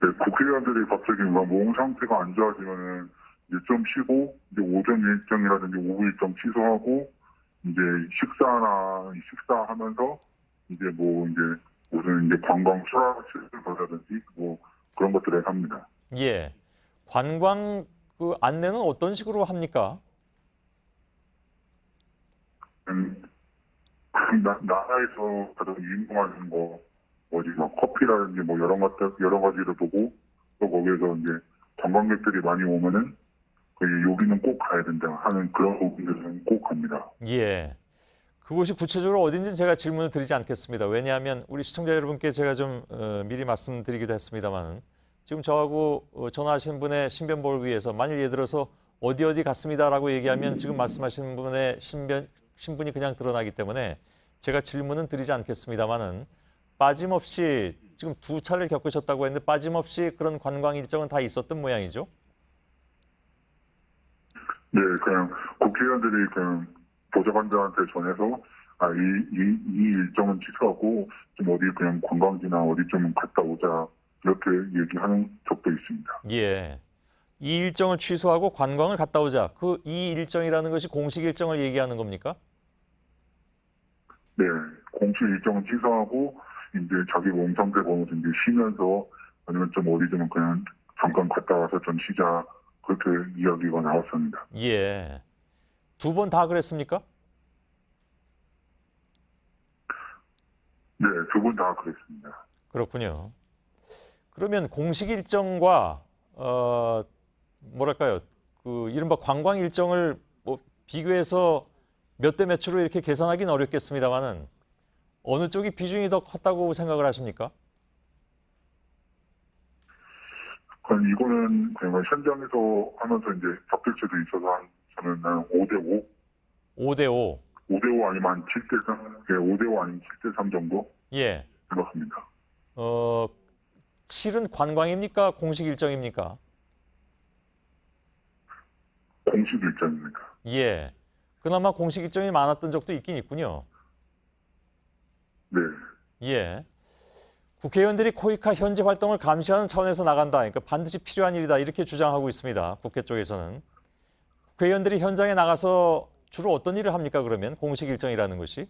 네, 국회의원들이 갑자기 몸 상태가 안 좋아지면은 이제 좀 쉬고 이제 오전 일정이라든지 오후 일정 취소하고 이제 식사하면서 이제 무슨 이제 관광 수락을 가다든지 뭐 그런 것들을 합니다. 예. 관광 그 안내는 어떤 식으로 합니까? 나라에서 가장 유명한 커피라든지 뭐 여러 가지를 보고 또 거기에서 이제 관광객들이 많이 오면은 여기는 꼭 가야 된다 하는 그런 부분들은 꼭 갑니다. 예. 그곳이 구체적으로 어딘지 제가 질문을 드리지 않겠습니다. 왜냐하면 우리 시청자 여러분께 제가 좀 미리 말씀드리기도 했습니다만 지금 저하고 전화하시는 분의 신변보호를 위해서 만일 예를 들어서 어디 갔습니다라고 얘기하면 지금 말씀하시는 분의 신분이 그냥 드러나기 때문에 제가 질문은 드리지 않겠습니다만은 빠짐없이 지금 2차를 겪으셨다고 했는데 빠짐없이 그런 관광 일정은 다 있었던 모양이죠? 네, 그냥 국회의원들이 그냥 보좌관들한테 전해서 이 일정은 취소하고 좀 어디 그냥 관광지나 어디 좀 갔다 오자 이렇게 얘기하는 적도 있습니다. 예. 이 일정을 취소하고 관광을 갔다 오자. 그 이 일정이라는 것이 공식 일정을 얘기하는 겁니까? 네, 공식 일정은 취소하고 이제 자기 몸 상태 보면서 이제 쉬면서 아니면 좀 어디 좀 그냥 잠깐 갔다 와서 좀 쉬자 그렇게 이야기가 나왔습니다. 예. 2번 다 그랬습니까? 네, 2분 다 그랬습니다. 그렇군요. 그러면 공식 일정과 뭐랄까요? 그 이른바 관광 일정을 뭐 비교해서 몇 대 몇으로 이렇게 계산하기는 어렵겠습니다만은 어느 쪽이 비중이 더 컸다고 생각을 하십니까? 그럼 이거는 그냥 현장에서 하면서 이제 바뀔 수도 있어서 저는 5대5. 5대5. 5대5 아니면 한 7대3, 5대5 아니면 7대3 정도 예. 생각합니다. 7은 관광입니까? 공식 일정입니까? 공식 일정입니다. 예. 그나마 공식 일정이 많았던 적도 있긴 있군요. 네. 예. 국회의원들이 코이카 현지 활동을 감시하는 차원에서 나간다. 그러니까 반드시 필요한 일이다. 이렇게 주장하고 있습니다. 국회 쪽에서는. 국회의원들이 현장에 나가서 주로 어떤 일을 합니까? 그러면 공식 일정이라는 것이?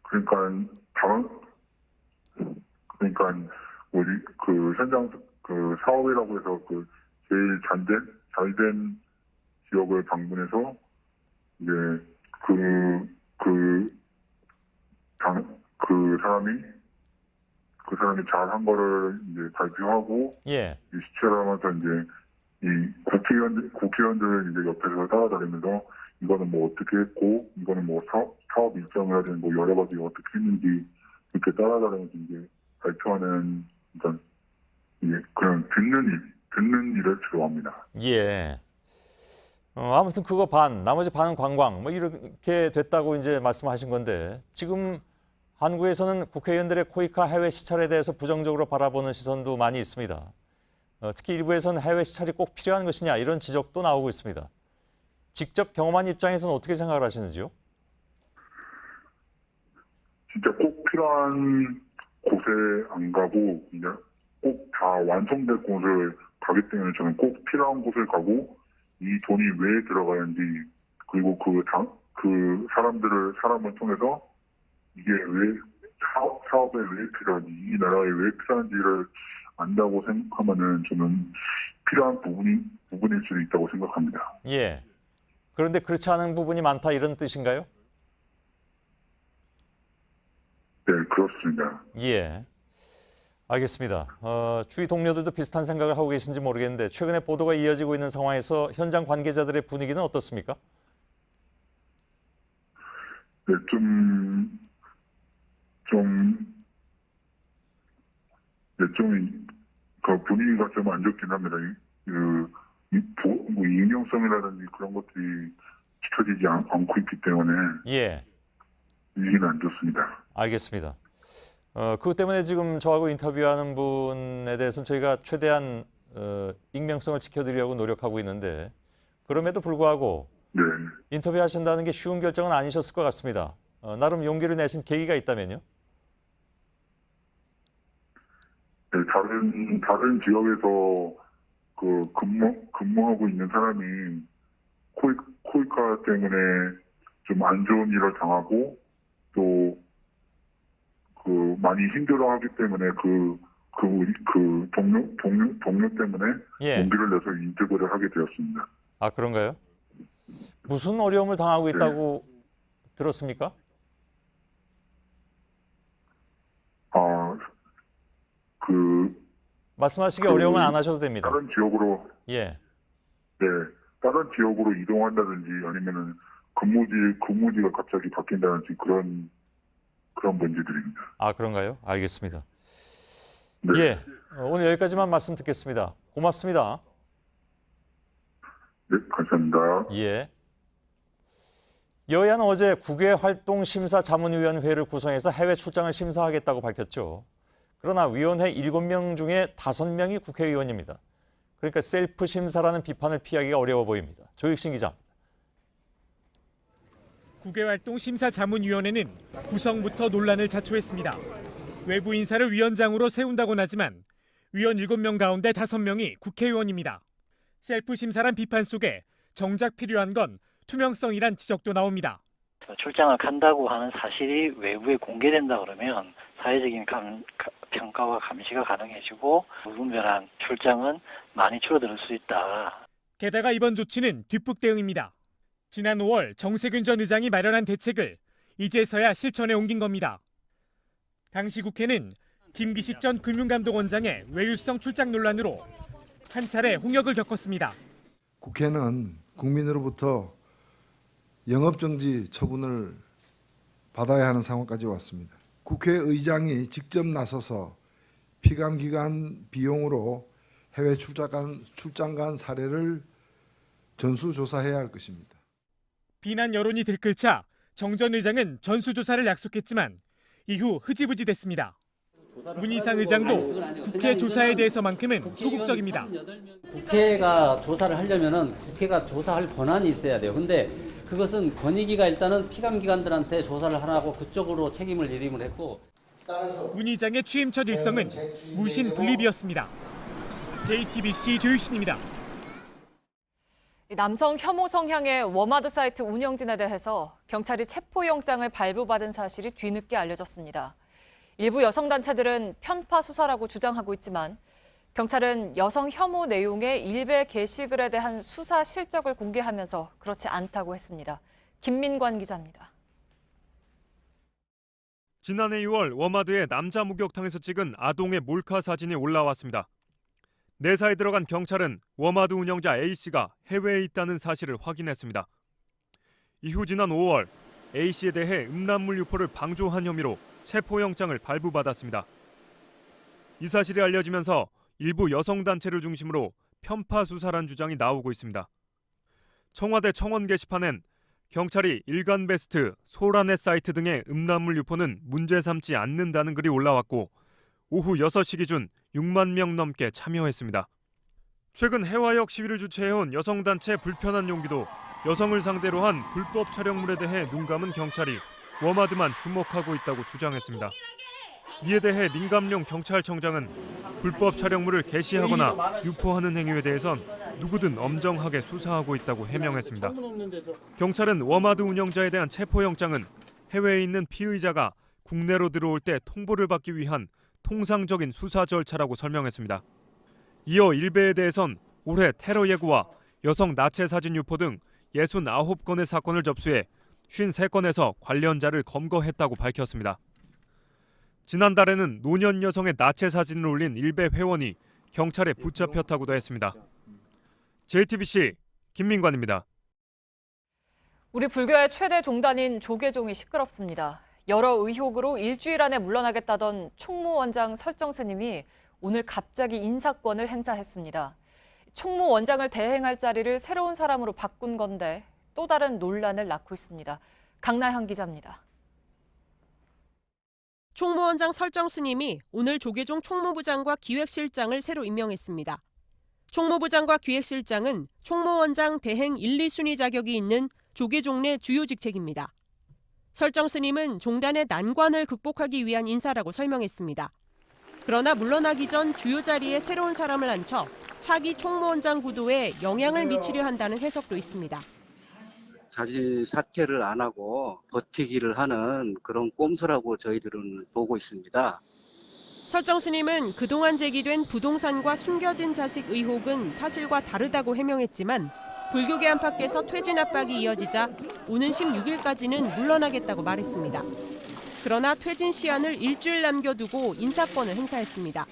그러니까 우리 그 현장 그 사업이라고 해서 그 제일 잘된 지역을 방문해서 이제 그 사람이 잘한 거를 이제 발표하고 예. 이 시체를 하면서 이제 이 국회의원들 이제 옆에서 따라다니면서 이거는 뭐 어떻게 했고 이거는 뭐 사업 일정이라든지 뭐 여러 가지 어떻게 했는지 이렇게 따라다니면서 이제 발표하는 그러니까 이제 그런 듣는 일을 주로 합니다. 예. 아무튼 그거 반, 나머지 반은 관광, 뭐 이렇게 됐다고 이제 말씀하신 건데 지금 한국에서는 국회의원들의 코이카 해외 시찰에 대해서 부정적으로 바라보는 시선도 많이 있습니다. 특히 일부에서는 해외 시찰이 꼭 필요한 것이냐 이런 지적도 나오고 있습니다. 직접 경험한 입장에서는 어떻게 생각을 하시는지요? 진짜 꼭 필요한 곳에 안 가고 그냥 꼭 다 완성될 곳을 가기 때문에 저는 꼭 필요한 곳을 가고 이 돈이 왜 들어가는지 그리고 그 사람을 통해서 이게 왜 사업에 왜 필요한지 이 나라에 왜 필요한지를 안다고 생각하면은 저는 필요한 부분일 수도 있다고 생각합니다. 예. 그런데 그렇지 않은 부분이 많다 이런 뜻인가요? 네, 그렇습니다. 예. 알겠습니다. 주위 동료들도 비슷한 생각을 하고 계신지 모르겠는데 최근에 보도가 이어지고 있는 상황에서 현장 관계자들의 분위기는 어떻습니까? 네, 그 분위기가 좀 안 좋긴 합니다. 뭐 익명성이라든지 그런 것들이 지켜지지 않고 있기 때문에 예. 분위기는 안 좋습니다. 알겠습니다. 그것 때문에 지금 저하고 인터뷰하는 분에 대해서는 저희가 최대한 익명성을 지켜드리려고 노력하고 있는데 그럼에도 불구하고 네. 인터뷰하신다는 게 쉬운 결정은 아니셨을 것 같습니다. 나름 용기를 내신 계기가 있다면요? 네, 다른 지역에서 근무하고 있는 사람이 코이카 때문에 좀 안 좋은 일을 당하고 또 많이 힘들어하기 때문에 동료 때문에 용기를 내서 인터뷰를 하게 되었습니다. 아, 그런가요? 무슨 어려움을 당하고 있다고 들었습니까? 말씀하시기 어려우면 안 하셔도 됩니다. 다른 지역으로 예. 네, 다른 지역으로 이동한다든지 아니면은 근무지가 갑자기 바뀐다든지 그런 문제들입니다. 아, 그런가요? 알겠습니다. 네. 예. 오늘 여기까지만 말씀 듣겠습니다. 고맙습니다. 네, 감사합니다. 예. 여야는 어제 국외활동심사자문위원회를 구성해서 해외 출장을 심사하겠다고 밝혔죠. 그러나 위원회 7명 중에 5명이 국회의원입니다. 그러니까 셀프 심사라는 비판을 피하기가 어려워 보입니다. 조익신 기자입니다. 국외활동심사자문위원회는 구성부터 논란을 자초했습니다. 외부 인사를 위원장으로 세운다고는 하지만 위원 7명 가운데 5명이 국회의원입니다. 셀프 심사란 비판 속에 정작 필요한 건 투명성이란 지적도 나옵니다. 출장을 간다고 하는 사실이 외부에 공개된다 그러면 사회적인 평가와 감시가 가능해지고 무분별한 출장은 많이 줄어들 수 있다. 게다가 이번 조치는 뒷북 대응입니다. 지난 5월 정세균 전 의장이 마련한 대책을 이제서야 실천에 옮긴 겁니다. 당시 국회는 김기식 전 금융감독원장의 외유성 출장 논란으로 한 차례 홍역을 겪었습니다. 국회는 국민으로부터 영업정지 처분을 받아야 하는 상황까지 왔습니다. 국회의장이 직접 나서서 피감기관 비용으로 해외 출장 간 사례를 전수조사해야 할 것입니다. 비난 여론이 들끓자 정 전 의장은 전수조사를 약속했지만 이후 흐지부지 됐습니다. 문희상 의장도 국회 조사에 대해서만큼은 소극적입니다. 국회가 조사를 하려면은 국회가 조사할 권한이 있어야 돼요. 근데 그것은 권익위가 일단은 피감기관들한테 조사를 하라고 그쪽으로 책임을 일임을 했고. 문 의장의 취임 첫 일성은 무신 분립이었습니다. JTBC 조유신입니다. 남성 혐오 성향의 워마드 사이트 운영진에 대해서 경찰이 체포영장을 발부받은 사실이 뒤늦게 알려졌습니다. 일부 여성단체들은 편파 수사라고 주장하고 있지만 경찰은 여성 혐오 내용의 일베 게시글에 대한 수사 실적을 공개하면서 그렇지 않다고 했습니다. 김민관 기자입니다. 지난해 6월 워마드의 남자 목욕탕에서 찍은 아동의 몰카 사진이 올라왔습니다. 내사에 들어간 경찰은 워마드 운영자 A씨가 해외에 있다는 사실을 확인했습니다. 이후 지난 5월 A씨에 대해 음란물 유포를 방조한 혐의로 체포영장을 발부받았습니다. 이 사실이 알려지면서 일부 여성단체를 중심으로 편파 수사란 주장이 나오고 있습니다. 청와대 청원 게시판엔 경찰이 일간베스트, 소라넷 사이트 등의 음란물 유포는 문제 삼지 않는다는 글이 올라왔고 오후 6시 기준 6만 명 넘게 참여했습니다. 최근 해화역 시위를 주최해온 여성단체 불편한 용기도 여성을 상대로 한 불법 촬영물에 대해 눈감은 경찰이 워마드만 주목하고 있다고 주장했습니다. 이에 대해 링감룡 경찰청장은 불법 촬영물을 게시하거나 유포하는 행위에 대해선 누구든 엄정하게 수사하고 있다고 해명했습니다. 경찰은 워마드 운영자에 대한 체포영장은 해외에 있는 피의자가 국내로 들어올 때 통보를 받기 위한 통상적인 수사 절차라고 설명했습니다. 이어 일베에 대해선 올해 테러 예고와 여성 나체 사진 유포 등 69건의 사건을 접수해 53건에서 관련자를 검거했다고 밝혔습니다. 지난달에는 노년 여성의 나체 사진을 올린 일베 회원이 경찰에 붙잡혔다고도 했습니다. JTBC 김민관입니다. 우리 불교의 최대 종단인 조계종이 시끄럽습니다. 여러 의혹으로 일주일 안에 물러나겠다던 총무원장 설정 스님이 오늘 갑자기 인사권을 행사했습니다. 총무원장을 대행할 자리를 새로운 사람으로 바꾼 건데 또 다른 논란을 낳고 있습니다. 강나현 기자입니다. 총무원장 설정 스님이 오늘 조계종 총무부장과 기획실장을 새로 임명했습니다. 총무부장과 기획실장은 총무원장 대행 1, 2순위 자격이 있는 조계종 내 주요 직책입니다. 설정 스님은 종단의 난관을 극복하기 위한 인사라고 설명했습니다. 그러나 물러나기 전 주요 자리에 새로운 사람을 앉혀 차기 총무원장 구도에 영향을 미치려 한다는 해석도 있습니다. 자진 사퇴를 안 하고 버티기를 하는 그런 꼼수라고 저희들은 보고 있습니다. 설정 스님은 그동안 제기된 부동산과 숨겨진 자식 의혹은 사실과 다르다고 해명했지만 불교계 안팎에서 퇴진 압박이 이어지자 오는 16일까지는 물러나겠다고 말했습니다. 그러나 퇴진 시한을 일주일 남겨두고 인사권을 행사했습니다.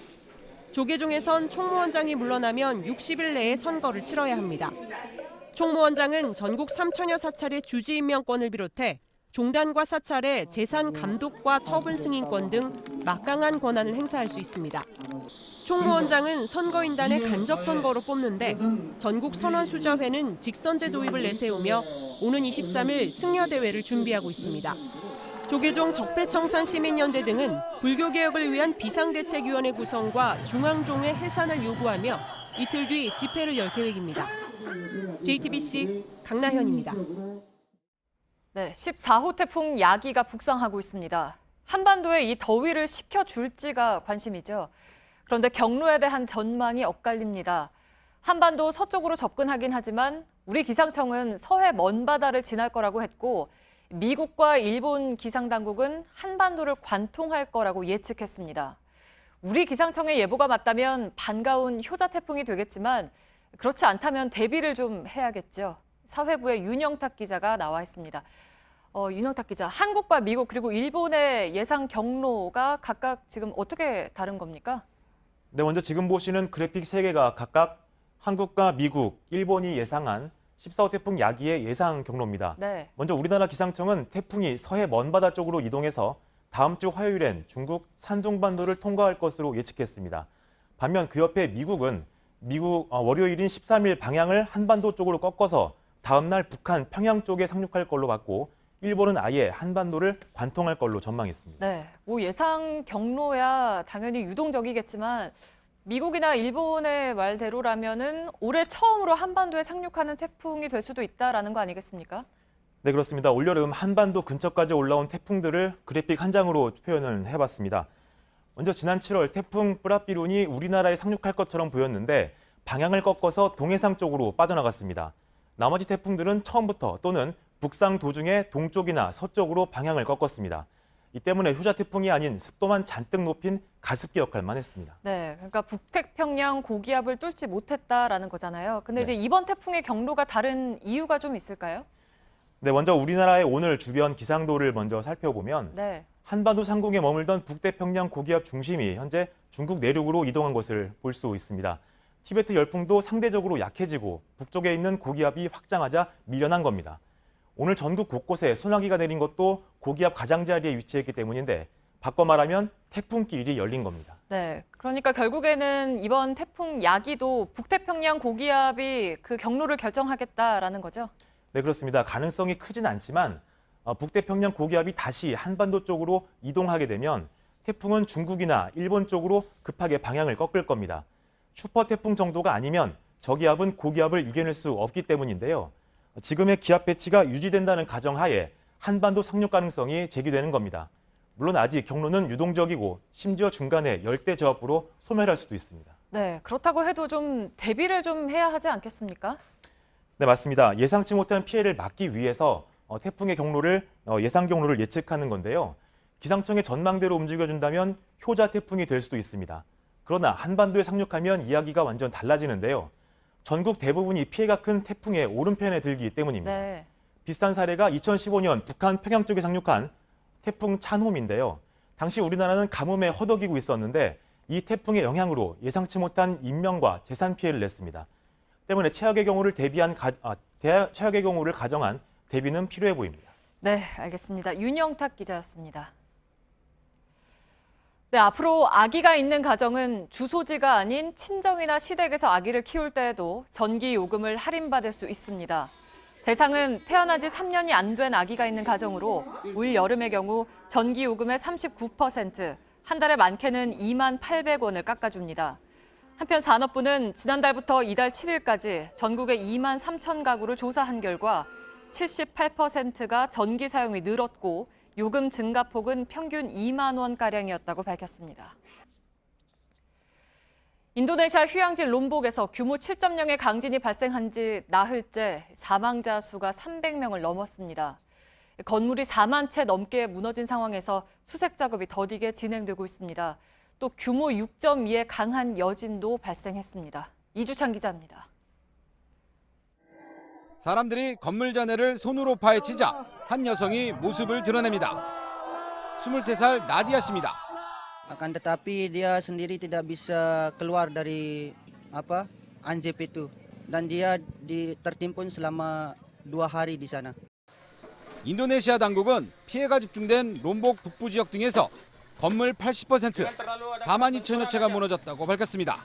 조계종에선 총무원장이 물러나면 60일 내에 선거를 치러야 합니다. 총무원장은 전국 3천여 사찰의 주지 임명권을 비롯해 종단과 사찰의 재산 감독과 처분 승인권 등 막강한 권한을 행사할 수 있습니다. 총무원장은 선거인단의 간접 선거로 뽑는데 전국 선원수자회는 직선제 도입을 내세우며 오는 23일 승려대회를 준비하고 있습니다. 조계종 적폐청산 시민연대 등은 불교개혁을 위한 비상대책위원회 구성과 중앙종회 해산을 요구하며 이틀 뒤 집회를 열 계획입니다. JTBC 강나현입니다. 네, 14호 태풍 야기가 북상하고 있습니다. 한반도에 이 더위를 식혀줄지가 관심이죠. 그런데 경로에 대한 전망이 엇갈립니다. 한반도 서쪽으로 접근하긴 하지만 우리 기상청은 서해 먼바다를 지날 거라고 했고 미국과 일본 기상당국은 한반도를 관통할 거라고 예측했습니다. 우리 기상청의 예보가 맞다면 반가운 효자 태풍이 되겠지만 그렇지 않다면 대비를 좀 해야겠죠. 사회부의 윤영탁 기자가 나와 있습니다. 윤영탁 기자, 한국과 미국 그리고 일본의 예상 경로가 각각 지금 어떻게 다른 겁니까? 네, 먼저 지금 보시는 그래픽 3개가 각각 한국과 미국, 일본이 예상한 14호 태풍 야기의 예상 경로입니다. 네. 먼저 우리나라 기상청은 태풍이 서해 먼바다 쪽으로 이동해서 다음 주 화요일엔 중국 산둥반도를 통과할 것으로 예측했습니다. 반면 그 옆에 미국은 월요일인 13일 방향을 한반도 쪽으로 꺾어서 다음 날 북한 평양 쪽에 상륙할 걸로 봤고 일본은 아예 한반도를 관통할 걸로 전망했습니다. 네, 예상 경로야 당연히 유동적이겠지만 미국이나 일본의 말대로라면은 올해 처음으로 한반도에 상륙하는 태풍이 될 수도 있다라는 거 아니겠습니까? 네, 그렇습니다. 올여름 한반도 근처까지 올라온 태풍들을 그래픽 한 장으로 표현을 해봤습니다. 먼저 지난 7월 태풍 뿌라삐룬이 우리나라에 상륙할 것처럼 보였는데 방향을 꺾어서 동해상 쪽으로 빠져나갔습니다. 나머지 태풍들은 처음부터 또는 북상 도중에 동쪽이나 서쪽으로 방향을 꺾었습니다. 이 때문에 효자 태풍이 아닌 습도만 잔뜩 높인 가습기 역할만 했습니다. 네, 그러니까 북태평양 고기압을 뚫지 못했다라는 거잖아요. 근데 이제 이번 태풍의 경로가 다른 이유가 좀 있을까요? 네, 먼저 우리나라의 오늘 주변 기상도를 먼저 살펴보면 네. 한반도 상공에 머물던 북태평양 고기압 중심이 현재 중국 내륙으로 이동한 것을 볼 수 있습니다. 티베트 열풍도 상대적으로 약해지고 북쪽에 있는 고기압이 확장하자 밀려난 겁니다. 오늘 전국 곳곳에 소나기가 내린 것도 고기압 가장자리에 위치했기 때문인데 바꿔 말하면 태풍길이 열린 겁니다. 네, 그러니까 결국에는 이번 태풍 야기도 북태평양 고기압이 그 경로를 결정하겠다라는 거죠? 네, 그렇습니다. 가능성이 크진 않지만 북태평양 고기압이 다시 한반도 쪽으로 이동하게 되면 태풍은 중국이나 일본 쪽으로 급하게 방향을 꺾을 겁니다. 슈퍼 태풍 정도가 아니면 저기압은 고기압을 이겨낼 수 없기 때문인데요. 지금의 기압 배치가 유지된다는 가정하에 한반도 상륙 가능성이 제기되는 겁니다. 물론 아직 경로는 유동적이고 심지어 중간에 열대 저압부로 소멸할 수도 있습니다. 네, 그렇다고 해도 좀 대비를 좀 해야 하지 않겠습니까? 네, 맞습니다. 예상치 못한 피해를 막기 위해서 태풍의 경로를 예상 경로를 예측하는 건데요. 기상청의 전망대로 움직여준다면 효자 태풍이 될 수도 있습니다. 그러나 한반도에 상륙하면 이야기가 완전 달라지는데요. 전국 대부분이 피해가 큰 태풍의 오른편에 들기 때문입니다. 네. 비슷한 사례가 2015년 북한 평양 쪽에 상륙한 태풍 찬홈인데요. 당시 우리나라는 가뭄에 허덕이고 있었는데 이 태풍의 영향으로 예상치 못한 인명과 재산 피해를 냈습니다. 때문에 최악의 경우를 가정한 대비는 필요해 보입니다. 네, 알겠습니다. 윤영탁 기자였습니다. 네, 앞으로 아기가 있는 가정은 주소지가 아닌 친정이나 시댁에서 아기를 키울 때에도 전기 요금을 할인받을 수 있습니다. 대상은 태어난 지 3년이 안 된 아기가 있는 가정으로 올 여름의 경우 전기 요금의 39%, 한 달에 많게는 28,000원을 깎아줍니다. 한편 산업부는 지난달부터 이달 7일까지 전국의 23,000가구를 조사한 결과 78%가 전기 사용이 늘었고 요금 증가폭은 평균 2만 원가량이었다고 밝혔습니다. 인도네시아 휴양지 롬복에서 규모 7.0의 강진이 발생한 지 나흘째 사망자 수가 300명을 넘었습니다. 건물이 4만 채 넘게 무너진 상황에서 수색 작업이 더디게 진행되고 있습니다. 또 규모 6.2의 강한 여진도 발생했습니다. 이주찬 기자입니다. 사람들이 건물 잔해를 손으로 파헤치자 한 여성이 모습을 드러냅니다. 23살 나디아 씨입니다. Akan tetapi dia sendiri tidak bisa keluar dari anjep itu dan dia tertimbun selama 2 hari di sana. 인도네시아 당국은 피해가 집중된 롬복 북부 지역 등에서 건물 80%, 4만 2천여 채가 무너졌다고 밝혔습니다.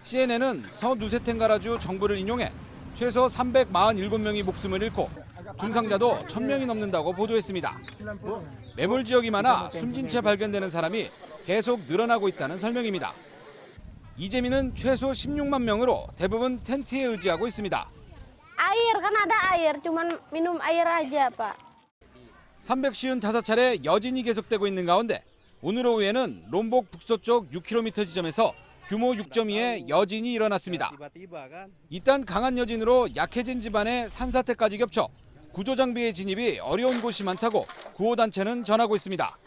CNN은 서누세텐가라주 정부를 인용해 최소 347명이 목숨을 잃고 중상자도 1,000명이 넘는다고 보도했습니다. 매몰 지역이 많아 숨진 채 발견되는 사람이 계속 늘어나고 있다는 설명입니다. 이재민은 최소 16만 명으로 대부분 텐트에 의지하고 있습니다. Air kan ada air, cuman minum air aja, Pak. 355차례 여진이 계속되고 있는 가운데 오늘 오후에는 롬복 북서쪽 6km 지점에서 규모 6.2의 여진이 일어났습니다. 이딴 강한 여진으로 약해진 집안에 산사태까지 겹쳐 구조장비의 진입이 어려운 곳이 많다고 구호단체는 전하고 있습니다.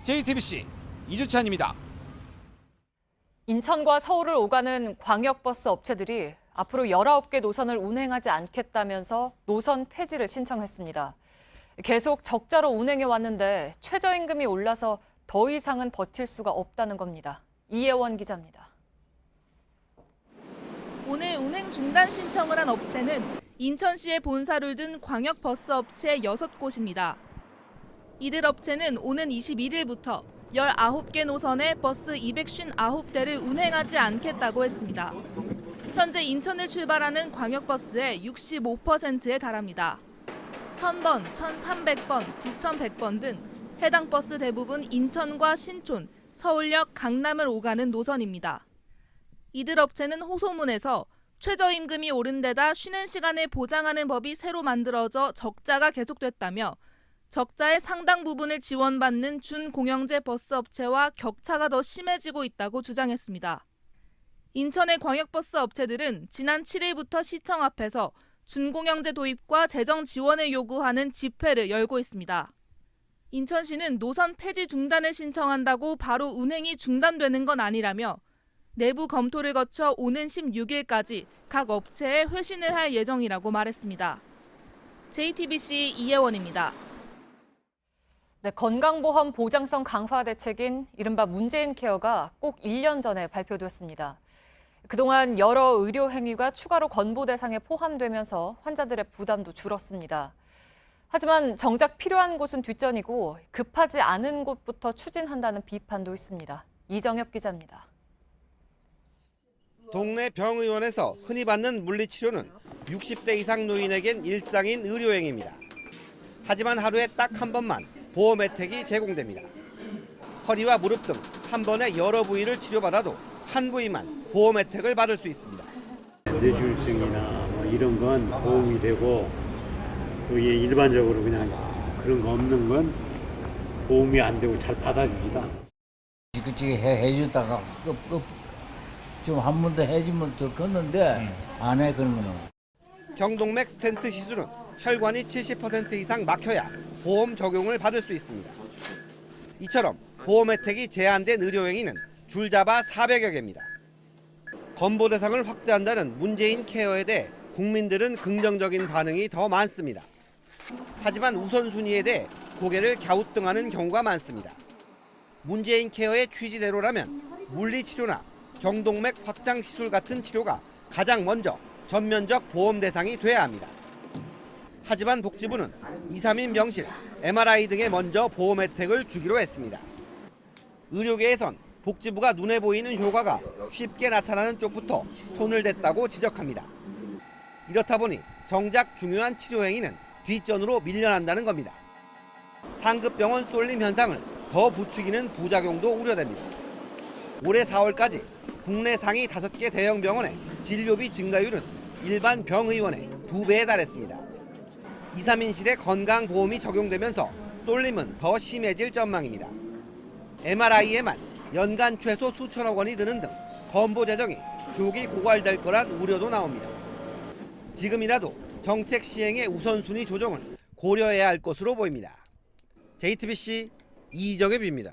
JTBC 이주찬입니다. 인천과 서울을 오가는 광역버스 업체들이 앞으로 19개 노선을 운행하지 않겠다면서 노선 폐지를 신청했습니다. 계속 적자로 운행해 왔는데 최저임금이 올라서 더 이상은 버틸 수가 없다는 겁니다. 이혜원 기자입니다. 오늘 운행 중단 신청을 한 업체는 인천시에 본사를 둔 광역버스 업체 6곳입니다. 이들 업체는 오는 21일부터 19개 노선의 버스 259대를 운행하지 않겠다고 했습니다. 현재 인천을 출발하는 광역버스의 65%에 달합니다. 1000번, 1300번, 9100번 등 해당 버스 대부분 인천과 신촌, 서울역, 강남을 오가는 노선입니다. 이들 업체는 호소문에서 최저임금이 오른 데다 쉬는 시간을 보장하는 법이 새로 만들어져 적자가 계속됐다며 적자의 상당 부분을 지원받는 준공영제 버스 업체와 격차가 더 심해지고 있다고 주장했습니다. 인천의 광역버스 업체들은 지난 7일부터 시청 앞에서 준공영제 도입과 재정 지원을 요구하는 집회를 열고 있습니다. 인천시는 노선 폐지 중단을 신청한다고 바로 운행이 중단되는 건 아니라며 내부 검토를 거쳐 오는 16일까지 각 업체에 회신을 할 예정이라고 말했습니다. JTBC 이혜원입니다. 네, 건강보험 보장성 강화 대책인 이른바 문재인 케어가 꼭 1년 전에 발표됐습니다. 그동안 여러 의료 행위가 추가로 권고 대상에 포함되면서 환자들의 부담도 줄었습니다. 하지만 정작 필요한 곳은 뒷전이고 급하지 않은 곳부터 추진한다는 비판도 있습니다. 이정엽 기자입니다. 동네 병의원에서 흔히 받는 물리치료는 60대 이상 노인에겐 일상인 의료행위입니다. 하지만 하루에 딱 한 번만 보험 혜택이 제공됩니다. 허리와 무릎 등 한 번에 여러 부위를 치료받아도 한 부위만 보험 혜택을 받을 수 있습니다. 뇌졸중이나 뭐 이런 건 보험이 되고 또 일반적으로 그냥 그런 거 없는 건 보험이 안 되고 잘 받아주지도 않아. 그치 해주다가 좀 한 번 더 해주면 더 컸는데 안 해 그런 거는. 경동맥 스텐트 시술은 혈관이 70% 이상 막혀야 보험 적용을 받을 수 있습니다. 이처럼 보험 혜택이 제한된 의료행위는 줄잡아 400여 개입니다. 권보 대상을 확대한다는 문재인 케어에 대해 국민들은 긍정적인 반응이 더 많습니다. 하지만 우선순위에 대해 고개를 갸우뚱하는 경우가 많습니다. 문재인 케어의 취지대로라면 물리치료나 경동맥 확장 시술 같은 치료가 가장 먼저 전면적 보험 대상이 돼야 합니다. 하지만 복지부는 2, 3인 병실, MRI 등에 먼저 보험 혜택을 주기로 했습니다. 의료계에선 복지부가 눈에 보이는 효과가 쉽게 나타나는 쪽부터 손을 댔다고 지적합니다. 이렇다 보니 정작 중요한 치료 행위는 뒷전으로 밀려난다는 겁니다. 상급병원 쏠림 현상을 더 부추기는 부작용도 우려됩니다. 올해 4월까지 국내 상위 5개 대형 병원의 진료비 증가율은 일반 병의원의 2배에 달했습니다. 2, 3인실에 건강보험이 적용되면서 쏠림은 더 심해질 전망입니다. MRI에만 연간 최소 수천억 원이 드는 등 건보 재정이 조기 고갈될 거란 우려도 나옵니다. 지금이라도 정책 시행의 우선순위 조정을 고려해야 할 것으로 보입니다. JTBC 이정엽입니다.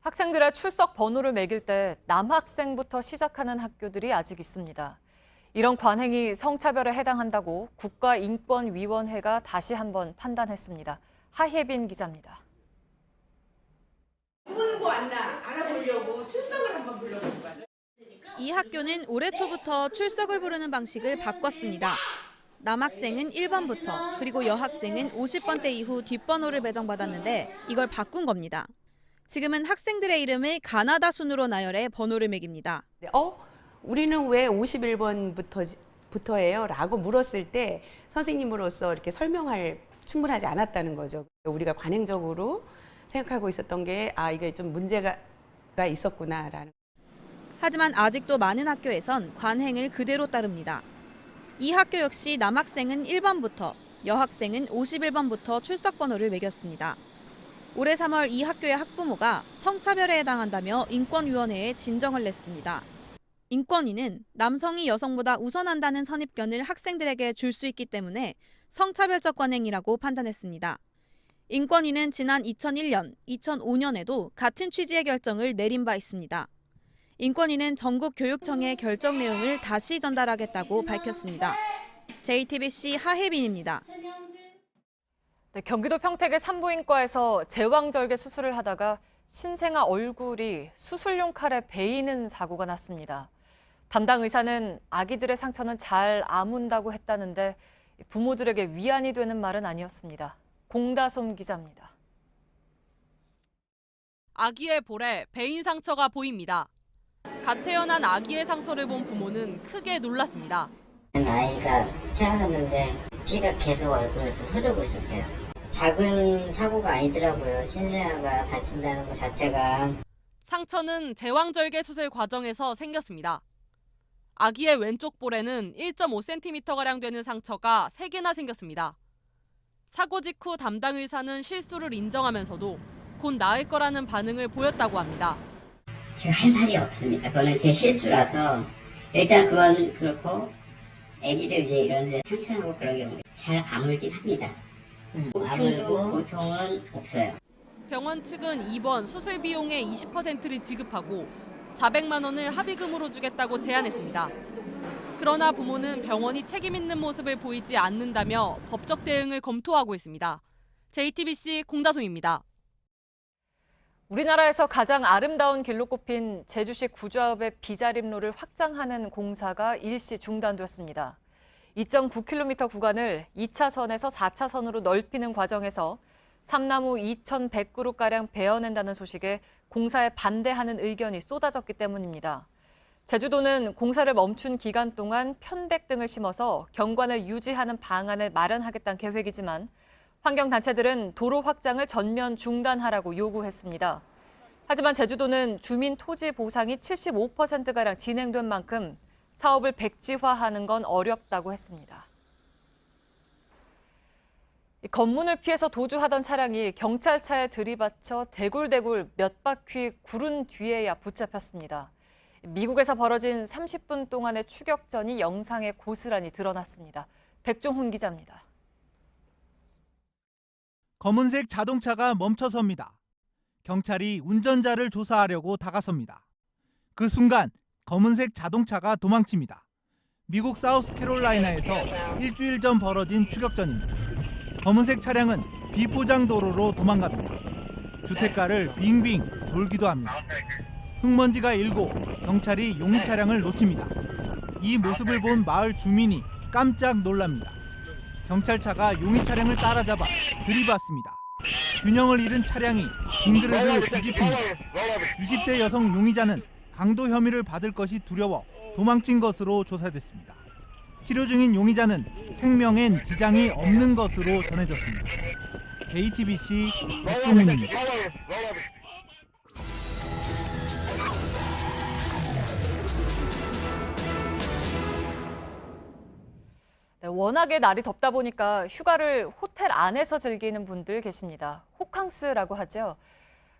학생들의 출석 번호를 매길 때 남학생부터 시작하는 학교들이 아직 있습니다. 이런 관행이 성차별에 해당한다고 국가인권위원회가 다시 한번 판단했습니다. 하혜빈 기자입니다. 누구 왔나 알아보려고 출석을 한번 불러본 거야. 이 학교는 올해 초부터 출석을 부르는 방식을 바꿨습니다. 남학생은 1번부터 그리고 여학생은 50번대 이후 뒷번호를 배정받았는데 이걸 바꾼 겁니다. 지금은 학생들의 이름을 가나다 순으로 나열해 번호를 매깁니다. 우리는 왜 51번부터예요? 라고 물었을 때 선생님으로서 이렇게 설명할 충분하지 않았다는 거죠. 우리가 관행적으로 생각하고 있었던 게 이게 좀 문제가 있었구나라는. 하지만 아직도 많은 학교에선 관행을 그대로 따릅니다. 이 학교 역시 남학생은 1번부터 여학생은 51번부터 출석 번호를 매겼습니다. 올해 3월 이 학교의 학부모가 성차별에 해당한다며 인권위원회에 진정을 냈습니다. 인권위는 남성이 여성보다 우선한다는 선입견을 학생들에게 줄 수 있기 때문에 성차별적 관행이라고 판단했습니다. 인권위는 지난 2001년, 2005년에도 같은 취지의 결정을 내린 바 있습니다. 인권위는 전국교육청에 결정 내용을 다시 전달하겠다고 밝혔습니다. JTBC 하혜빈입니다. 네, 경기도 평택의 산부인과에서 제왕절개 수술을 하다가 신생아 얼굴이 수술용 칼에 베이는 사고가 났습니다. 담당 의사는 아기들의 상처는 잘 아문다고 했다는데 부모들에게 위안이 되는 말은 아니었습니다. 공다솜 기자입니다. 아기의 볼에 베인 상처가 보입니다. 갓 태어난 아기의 상처를 본 부모는 크게 놀랐습니다. 아이가 태어났는데 피가 계속 얼굴에서 흐르고 있었어요. 작은 사고가 아니더라고요. 신생아가 다친다는 것 자체가. 상처는 제왕절개 수술 과정에서 생겼습니다. 아기의 왼쪽 볼에는 1.5cm가량 되는 상처가 3개나 생겼습니다. 사고 직후 담당 의사는 실수를 인정하면서도 곧 나을 거라는 반응을 보였다고 합니다. 제가 할 말이 없습니다. 그거는 제 실수라서 일단 그건 그렇고 애기들 이제 이런데 상처나고 그런 경우에 잘 아물긴 합니다. 아물고 보통은 없어요. 병원 측은 이번 수술 비용의 20%를 지급하고 400만 원을 합의금으로 주겠다고 제안했습니다. 그러나 부모는 병원이 책임 있는 모습을 보이지 않는다며 법적 대응을 검토하고 있습니다. JTBC 공다솜입니다. 우리나라에서 가장 아름다운 길로 꼽힌 제주시 구좌읍의 비자림로를 확장하는 공사가 일시 중단됐습니다. 2.9km 구간을 2차선에서 4차선으로 넓히는 과정에서 삼나무 2,100그루가량 베어낸다는 소식에 공사에 반대하는 의견이 쏟아졌기 때문입니다. 제주도는 공사를 멈춘 기간 동안 편백 등을 심어서 경관을 유지하는 방안을 마련하겠다는 계획이지만 환경단체들은 도로 확장을 전면 중단하라고 요구했습니다. 하지만 제주도는 주민 토지 보상이 75%가량 진행된 만큼 사업을 백지화하는 건 어렵다고 했습니다. 검문을 피해서 도주하던 차량이 경찰차에 들이받쳐 대굴대굴 몇 바퀴 구른 뒤에야 붙잡혔습니다. 미국에서 벌어진 30분 동안의 추격전이 영상에 고스란히 드러났습니다. 백종훈 기자입니다. 검은색 자동차가 멈춰섭니다. 경찰이 운전자를 조사하려고 다가섭니다. 그 순간 검은색 자동차가 도망칩니다. 미국 사우스캐롤라이나에서 일주일 전 벌어진 추격전입니다. 검은색 차량은 비포장 도로로 도망갑니다. 주택가를 빙빙 돌기도 합니다. 흙먼지가 일고 경찰이 용의 차량을 놓칩니다. 이 모습을 본 마을 주민이 깜짝 놀랍니다. 경찰차가 용의 차량을 따라잡아 들이받습니다. 균형을 잃은 차량이 긴 그릇을 뒤집힙니다. 20대 여성 용의자는 강도 혐의를 받을 것이 두려워 도망친 것으로 조사됐습니다. 치료 중인 용의자는 생명엔 지장이 없는 것으로 전해졌습니다. JTBC 백종훈입니다. 네, 워낙에 날이 덥다 보니까 휴가를 호텔 안에서 즐기는 분들 계십니다. 호캉스라고 하죠.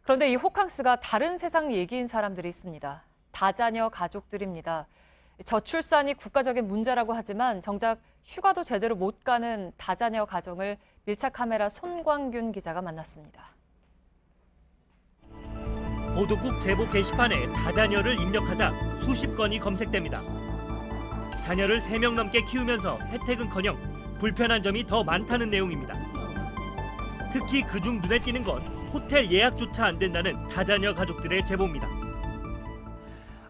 그런데 이 호캉스가 다른 세상 얘기인 사람들이 있습니다. 다자녀 가족들입니다. 저출산이 국가적인 문제라고 하지만 정작 휴가도 제대로 못 가는 다자녀 가정을 밀착카메라 손광균 기자가 만났습니다. 보도국 제보 게시판에 다자녀를 입력하자 수십 건이 검색됩니다. 자녀를 3명 넘게 키우면서 혜택은커녕 불편한 점이 더 많다는 내용입니다. 특히 그중 눈에 띄는 건 호텔 예약조차 안 된다는 다자녀 가족들의 제보입니다.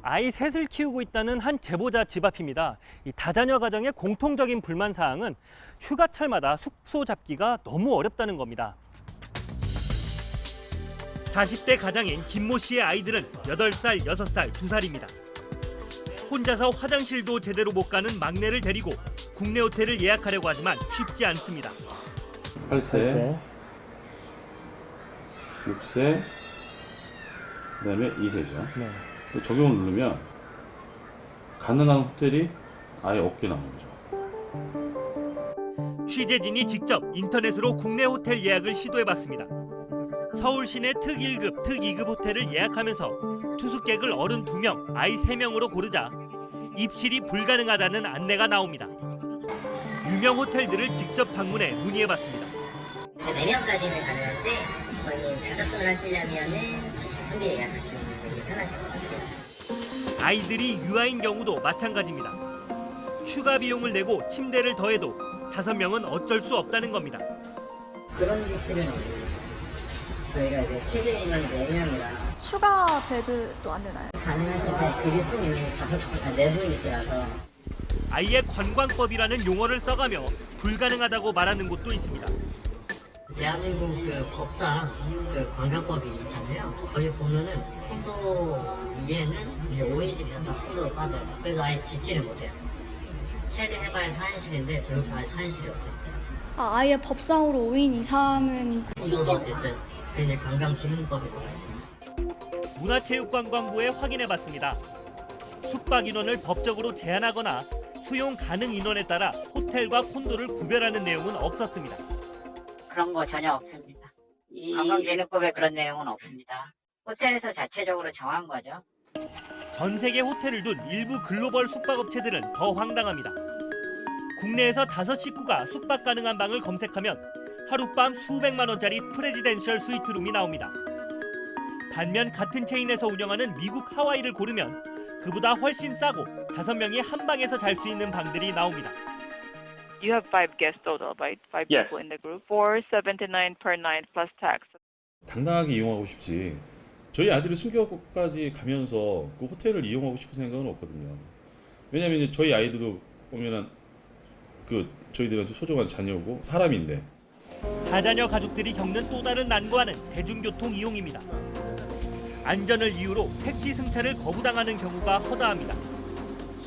아이 셋을 키우고 있다는 한 제보자 집 앞입니다. 이 다자녀 가정의 공통적인 불만 사항은 휴가철마다 숙소 잡기가 너무 어렵다는 겁니다. 40대 가장인 김모 씨의 아이들은 8살, 6살, 2살입니다. 혼자서 화장실도 제대로 못 가는 막내를 데리고 국내 호텔을 예약하려고 하지만 쉽지 않습니다. 8세, 6세, 그다음에 2세죠. 네. 적용을 누르면 가능한 호텔이 아예 없게 나오는 거죠. 취재진이 직접 인터넷으로 국내 호텔 예약을 시도해봤습니다. 서울 시내 특 1급, 특 2급 호텔을 예약하면서 투숙객을 어른 2명, 아이 3명으로 고르자 입실이 불가능하다는 안내가 나옵니다. 유명 호텔들을 직접 방문해 문의해봤습니다. 4명까지는 가능한데 부모님 5분을 하시려면은 숙소 예약하시는 게 편하실 것 같아요. 아이들이 유아인 경우도 마찬가지입니다. 추가 비용을 내고 침대를 더해도 5명은 어쩔 수 없다는 겁니다. 그런 객실은 없는 저희가 이제 최대 인원이 4명이라 추가 베드도 안 되나요? 가능하신데 그게 좀 있는 4분이시라서 아예 관광법이라는 용어를 써가며 불가능하다고 말하는 곳도 있습니다. 대한민국 그 법상 그 관광법이 있잖아요. 거기 보면은 콘도 위에는 이제 5인실 이상 다 콘도로 빠져요. 그래서 아예 지지를 못해요. 최대 해봐야 4인실인데 저희 아예 4인실이 없어요. 아예 법상으로 5인 이상은 콘도도 있어요. 근데 관광진흥법에 들어가 있습니다. 문화체육관광부에 확인해봤습니다. 숙박 인원을 법적으로 제한하거나 수용 가능 인원에 따라 호텔과 콘도를 구별하는 내용은 없었습니다. 그런 거 전혀 없습니다. 관광진흥법에 그런 내용은 없습니다. 호텔에서 자체적으로 정한 거죠. 전 세계 호텔을 둔 일부 글로벌 숙박업체들은 더 황당합니다. 국내에서 5식구가 숙박 가능한 방을 검색하면 하룻밤 수백만 원짜리 프레지덴셜 스위트룸이 나옵니다. 반면 같은 체인에서 운영하는 미국 하와이를 고르면 그보다 훨씬 싸고 5명이 한 방에서 잘 수 있는 방들이 나옵니다. You have 5 guests total, right? 5 people in the group. 479 per night plus tax. 당당하게 이용하고 싶지. 저희 아들이 수교까지 가면서 그 호텔을 이용하고 싶은 생각은 없거든요. 왜냐하면 이제 저희 아이들도 보면은 그 저희들한테 소중한 자녀고 사람인데. 다자녀 가족들이 겪는 또 다른 난관은 대중교통 이용입니다. 안전을 이유로 택시 승차를 거부당하는 경우가 허다합니다.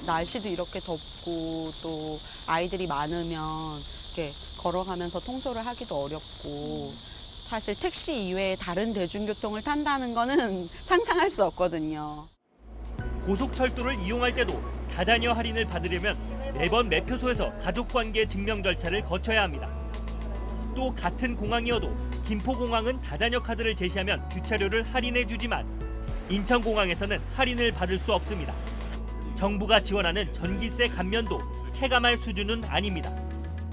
날씨도 이렇게 덥고 또 아이들이 많으면 이렇게 걸어가면서 통솔을 하기도 어렵고 사실 택시 이외에 다른 대중교통을 탄다는 거는 상상할 수 없거든요. 고속철도를 이용할 때도 다자녀 할인을 받으려면 매번 매표소에서 가족관계 증명 절차를 거쳐야 합니다. 또 같은 공항이어도 김포공항은 다자녀 카드를 제시하면 주차료를 할인해주지만 인천공항에서는 할인을 받을 수 없습니다. 정부가 지원하는 전기세 감면도 체감할 수준은 아닙니다.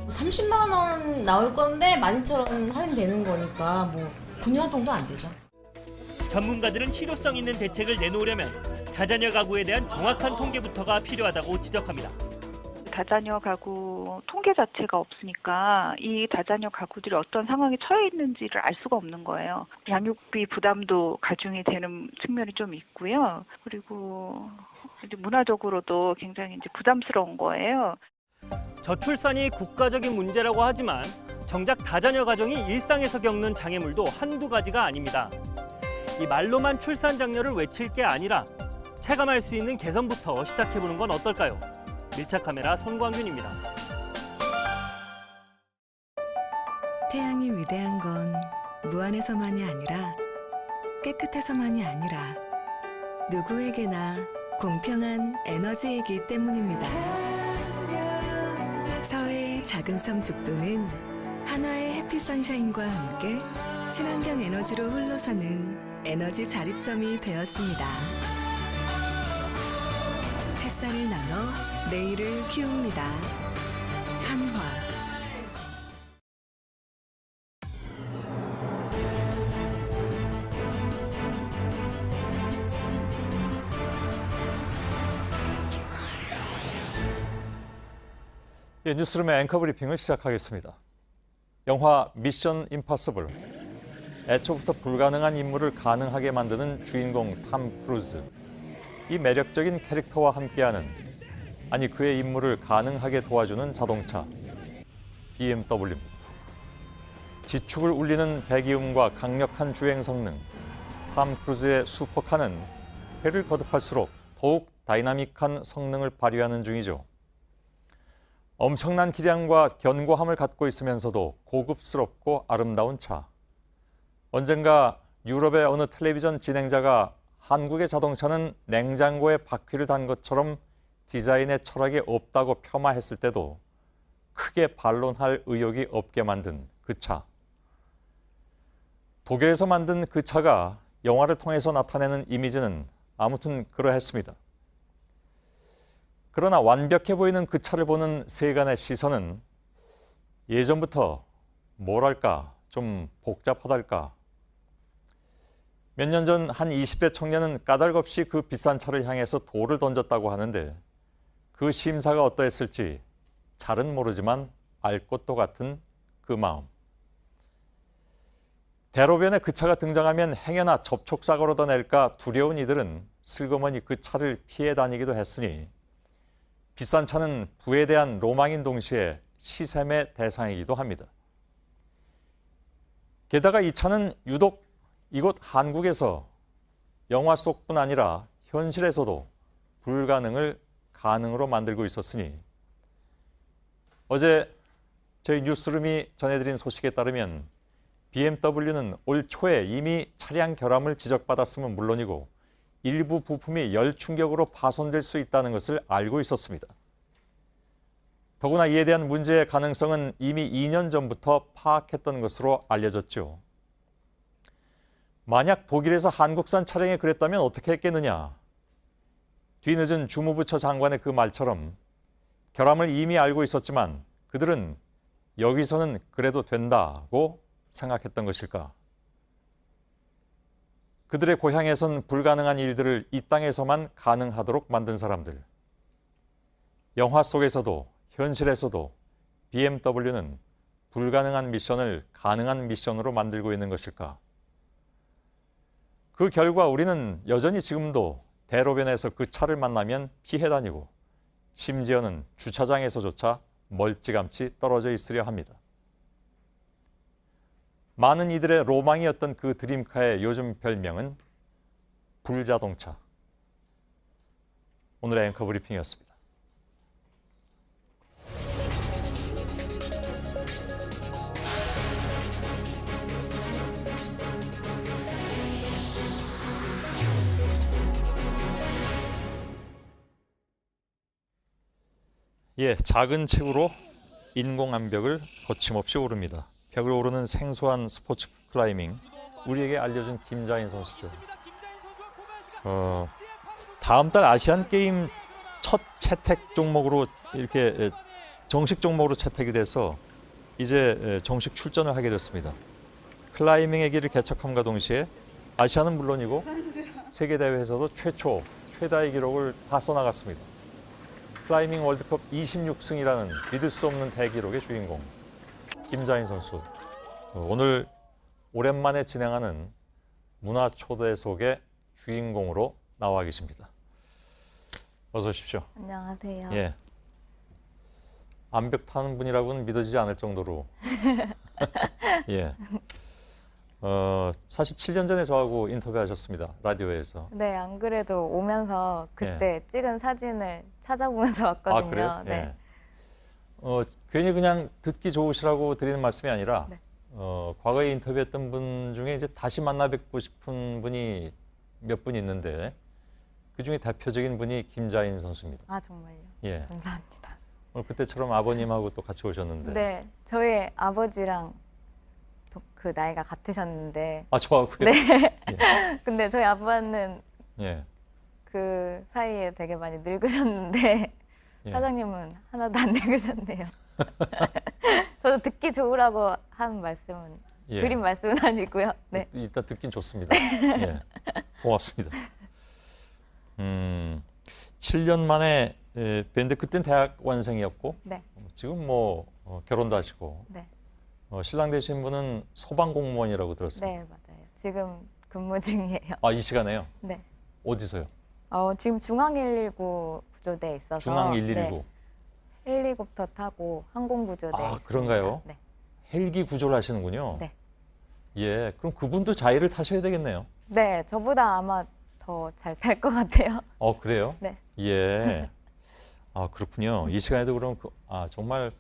30만 원 나올 건데 12,000원 할인되는 거니까 뭐 9년 정도 안 되죠. 전문가들은 실효성 있는 대책을 내놓으려면 다자녀 가구에 대한 정확한 통계부터가 필요하다고 지적합니다. 다자녀 가구 통계 자체가 없으니까 이 다자녀 가구들이 어떤 상황에 처해 있는지를 알 수가 없는 거예요. 양육비 부담도 가중이 되는 측면이 좀 있고요. 그리고 이제 문화적으로도 굉장히 이제 부담스러운 거예요. 저출산이 국가적인 문제라고 하지만 정작 다자녀 가정이 일상에서 겪는 장애물도 한두 가지가 아닙니다. 이 말로만 출산 장려를 외칠 게 아니라 체감할 수 있는 개선부터 시작해보는 건 어떨까요? 밀착카메라 손광균입니다. 태양이 위대한 건 무한해서만이 아니라 깨끗해서만이 아니라 누구에게나 공평한 에너지이기 때문입니다. 서해의 작은 섬 죽도는 한화의 해피 선샤인과 함께 친환경 에너지로 흘러서는 에너지 자립섬이 되었습니다. 쌀을 나눠 내일을 키웁니다. 한화. 예, 뉴스룸의 앵커 브리핑을 시작하겠습니다. 영화 미션 임파서블. 애초부터 불가능한 임무를 가능하게 만드는 주인공 탐 크루즈. 이 매력적인 캐릭터와 함께하는, 아니 그의 임무를 가능하게 도와주는 자동차 BMW입니다. 지축을 울리는 배기음과 강력한 주행 성능, 탐 크루즈의 슈퍼카는 회를 거듭할수록 더욱 다이나믹한 성능을 발휘하는 중이죠. 엄청난 기량과 견고함을 갖고 있으면서도 고급스럽고 아름다운 차. 언젠가 유럽의 어느 텔레비전 진행자가 한국의 자동차는 냉장고에 바퀴를 단 것처럼 디자인의 철학이 없다고 폄하했을 때도 크게 반론할 의욕이 없게 만든 그 차. 독일에서 만든 그 차가 영화를 통해서 나타내는 이미지는 아무튼 그러했습니다. 그러나 완벽해 보이는 그 차를 보는 세간의 시선은 예전부터 뭐랄까 좀 복잡하달까. 몇 년 전 한 20대 청년은 까닭없이 그 비싼 차를 향해서 돌을 던졌다고 하는데 그 심사가 어떠했을지 잘은 모르지만 알 것도 같은 그 마음. 대로변에 그 차가 등장하면 행여나 접촉사고로 더 낼까 두려운 이들은 슬그머니 그 차를 피해 다니기도 했으니 비싼 차는 부에 대한 로망인 동시에 시샘의 대상이기도 합니다. 게다가 이 차는 유독 이곳 한국에서 영화 속뿐 아니라 현실에서도 불가능을 가능으로 만들고 있었으니 어제 저희 뉴스룸이 전해드린 소식에 따르면 BMW는 올 초에 이미 차량 결함을 지적받았음은 물론이고 일부 부품이 열 충격으로 파손될 수 있다는 것을 알고 있었습니다. 더구나 이에 대한 문제의 가능성은 이미 2년 전부터 파악했던 것으로 알려졌죠. 만약 독일에서 한국산 차량이 그랬다면 어떻게 했겠느냐. 뒤늦은 주무부처 장관의 그 말처럼 결함을 이미 알고 있었지만 그들은 여기서는 그래도 된다고 생각했던 것일까. 그들의 고향에선 불가능한 일들을 이 땅에서만 가능하도록 만든 사람들. 영화 속에서도 현실에서도 BMW는 불가능한 미션을 가능한 미션으로 만들고 있는 것일까? 그 결과 우리는 여전히 지금도 대로변에서 그 차를 만나면 피해 다니고 심지어는 주차장에서조차 멀찌감치 떨어져 있으려 합니다. 많은 이들의 로망이었던 그 드림카의 요즘 별명은 불자동차. 오늘의 앵커 브리핑이었습니다. 예, 작은 체구로 인공암벽을 거침없이 오릅니다. 벽을 오르는 생소한 스포츠 클라이밍, 우리에게 알려준 김자인 선수죠. 다음 달 아시안 게임 첫 채택 종목으로 이렇게 정식 종목으로 채택이 돼서 이제 정식 출전을 하게 됐습니다. 클라이밍의 길을 개척함과 동시에 아시아는 물론이고 세계 대회에서도 최다의 기록을 다 써나갔습니다. 클라이밍 월드컵 26승이라는 믿을 수 없는 대기록의 주인공 김자인 선수. 오늘 오랜만에 진행하는 문화초대석의 주인공으로 나와 계십니다. 어서 오십시오. 안녕하세요. 예. 암벽 타는 분이라고는 믿어지지 않을 정도로. 예. 사실 7년 전에 저하고 인터뷰하셨습니다. 라디오에서. 네, 안 그래도 오면서 그때 찍은 사진을 찾아보면서 왔거든요. 아, 그래요? 네. 예. 괜히 그냥 듣기 좋으시라고 드리는 말씀이 아니라 네. 과거에 인터뷰했던 분 중에 이제 다시 만나 뵙고 싶은 분이 몇 분 있는데 그중에 대표적인 분이 김자인 선수입니다. 아, 정말요? 예. 감사합니다. 오늘 그때처럼 아버님하고 또 같이 오셨는데. 네, 저희 아버지랑 그 나이가 같으셨는데. 아, 저하고요? 네. 예. 근데 저희 아빠는 예. 그 사이에 되게 많이 늙으셨는데 예. 사장님은 하나도 안 늙으셨네요. 저도 듣기 좋으라고 한 말씀은 예. 드린 말씀은 아니고요. 네. 일단 듣긴 좋습니다. 예. 고맙습니다. 7년 만에 밴드 그땐 대학원생이었고 네. 지금 뭐 결혼도 하시고 네. 신랑 되신 분은 소방공무원이라고 들었습니다. 네, 맞아요. 지금 근무 중이에요. 아, 이 시간에요? 네. 어디서요? 지금 중앙 119 구조대에 있어서 중앙 119. 네, 헬리콥터 타고 항공구조대에 아, 있습니다. 그런가요? 네. 헬기 구조를 하시는군요. 네. 예, 그럼 그분도 자위를 타셔야 되겠네요. 네, 저보다 아마 더 잘 탈 것 같아요. 그래요? 네. 예. 아, 그렇군요. 이 시간에도 그럼 정말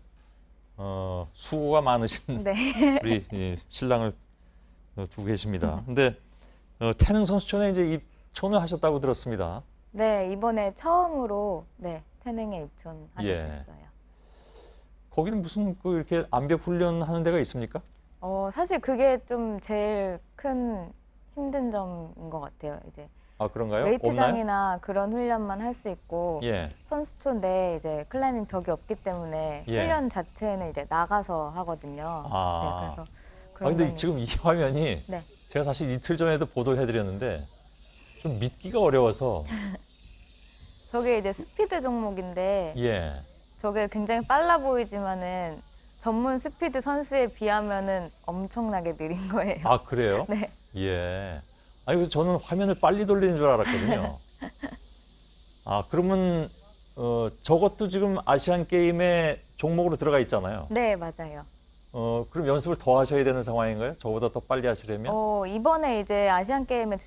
수고가 많으신 네. 우리 이 신랑을 두고 계십니다. 근데 태릉 선수촌에 이제 입촌을 하셨다고 들었습니다. 네, 이번에 처음으로 태능에 입촌하게 예. 됐어요. 거기는 무슨 이렇게 암벽 훈련하는 데가 있습니까? 사실 그게 좀 제일 큰 힘든 점인 것 같아요. 이제 아, 그런가요? 웨이트장이나 없나요? 그런 훈련만 할 수 있고 예. 선수촌 내에 이제 클라이밍 벽이 없기 때문에 예. 훈련 자체는 이제 나가서 하거든요. 아. 네, 그래서 그런 근데 점이- 지금 이 화면이 네. 제가 사실 이틀 전에도 보도를 해드렸는데 좀 믿기가 어려워서 저게 이제 스피드 종목인데 예. 저게 굉장히 빨라 보이지만은 전문 스피드 선수에 비하면은 엄청나게 느린 거예요. 아, 그래요? 네. 예. 아니, 그래서 저는 화면을 빨리 돌리는 줄 알았거든요. 아, 그러면 저것도 지금 아시안 게임의 종목으로 들어가 있잖아요. 네, 맞아요. 그럼 연습을 더 하셔야 되는 상황인가요? 저보다 더 빨리 하시려면? 이번에 이제 아시안 게임의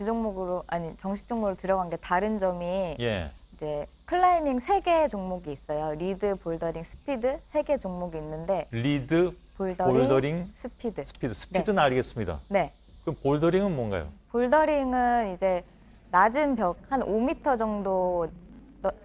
정식 종목으로 들어간 게 다른 점이 예. 이제 클라이밍 3개 종목이 있어요. 리드, 볼더링, 스피드 3개 종목이 있는데 리드, 볼더링, 스피드. 스피드는 알겠습니다. 네. 그럼 볼더링은 뭔가요? 볼더링은 이제 낮은 벽, 한 5m 정도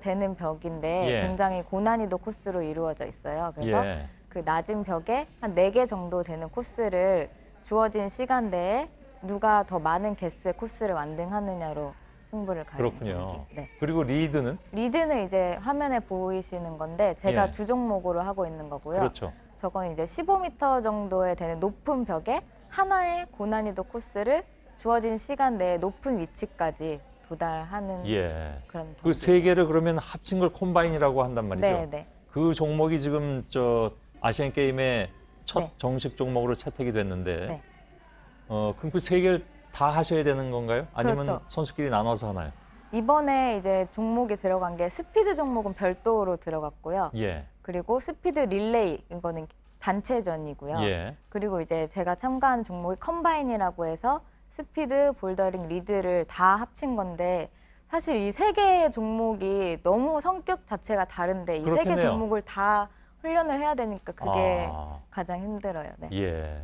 되는 벽인데 예. 굉장히 고난이도 코스로 이루어져 있어요. 그래서 예. 그 낮은 벽에 한 4개 정도 되는 코스를 주어진 시간대에 누가 더 많은 개수의 코스를 완등하느냐로 승부를 가리는 그렇군요. 경기. 네. 그리고 리드는? 리드는 이제 화면에 보이시는 건데 제가 예. 주 종목으로 하고 있는 거고요. 그렇죠. 저건 이제 15m 정도에 되는 높은 벽에 하나의 고난이도 코스를 주어진 시간 내에 높은 위치까지 도달하는 예. 그런 그 경기. 세 개를 그러면 합친 걸 콤바인이라고 한단 말이죠. 네, 네. 그 종목이 지금 아시안 게임의 첫 네. 정식 종목으로 채택이 됐는데, 네. 그럼 그 세 개를 다 하셔야 되는 건가요? 아니면 그렇죠. 선수끼리 나눠서 하나요? 이번에 이제 종목이 들어간 게 스피드 종목은 별도로 들어갔고요. 예. 그리고 스피드 릴레이 이거는 단체전이고요. 예. 그리고 이제 제가 참가하는 종목이 컴바인이라고 해서 스피드, 볼더링, 리드를 다 합친 건데 사실 이 3개의 종목이 너무 성격 자체가 다른데 이 3개 그렇겠네요. 종목을 다 훈련을 해야 되니까 그게 아. 가장 힘들어요. 네. 예.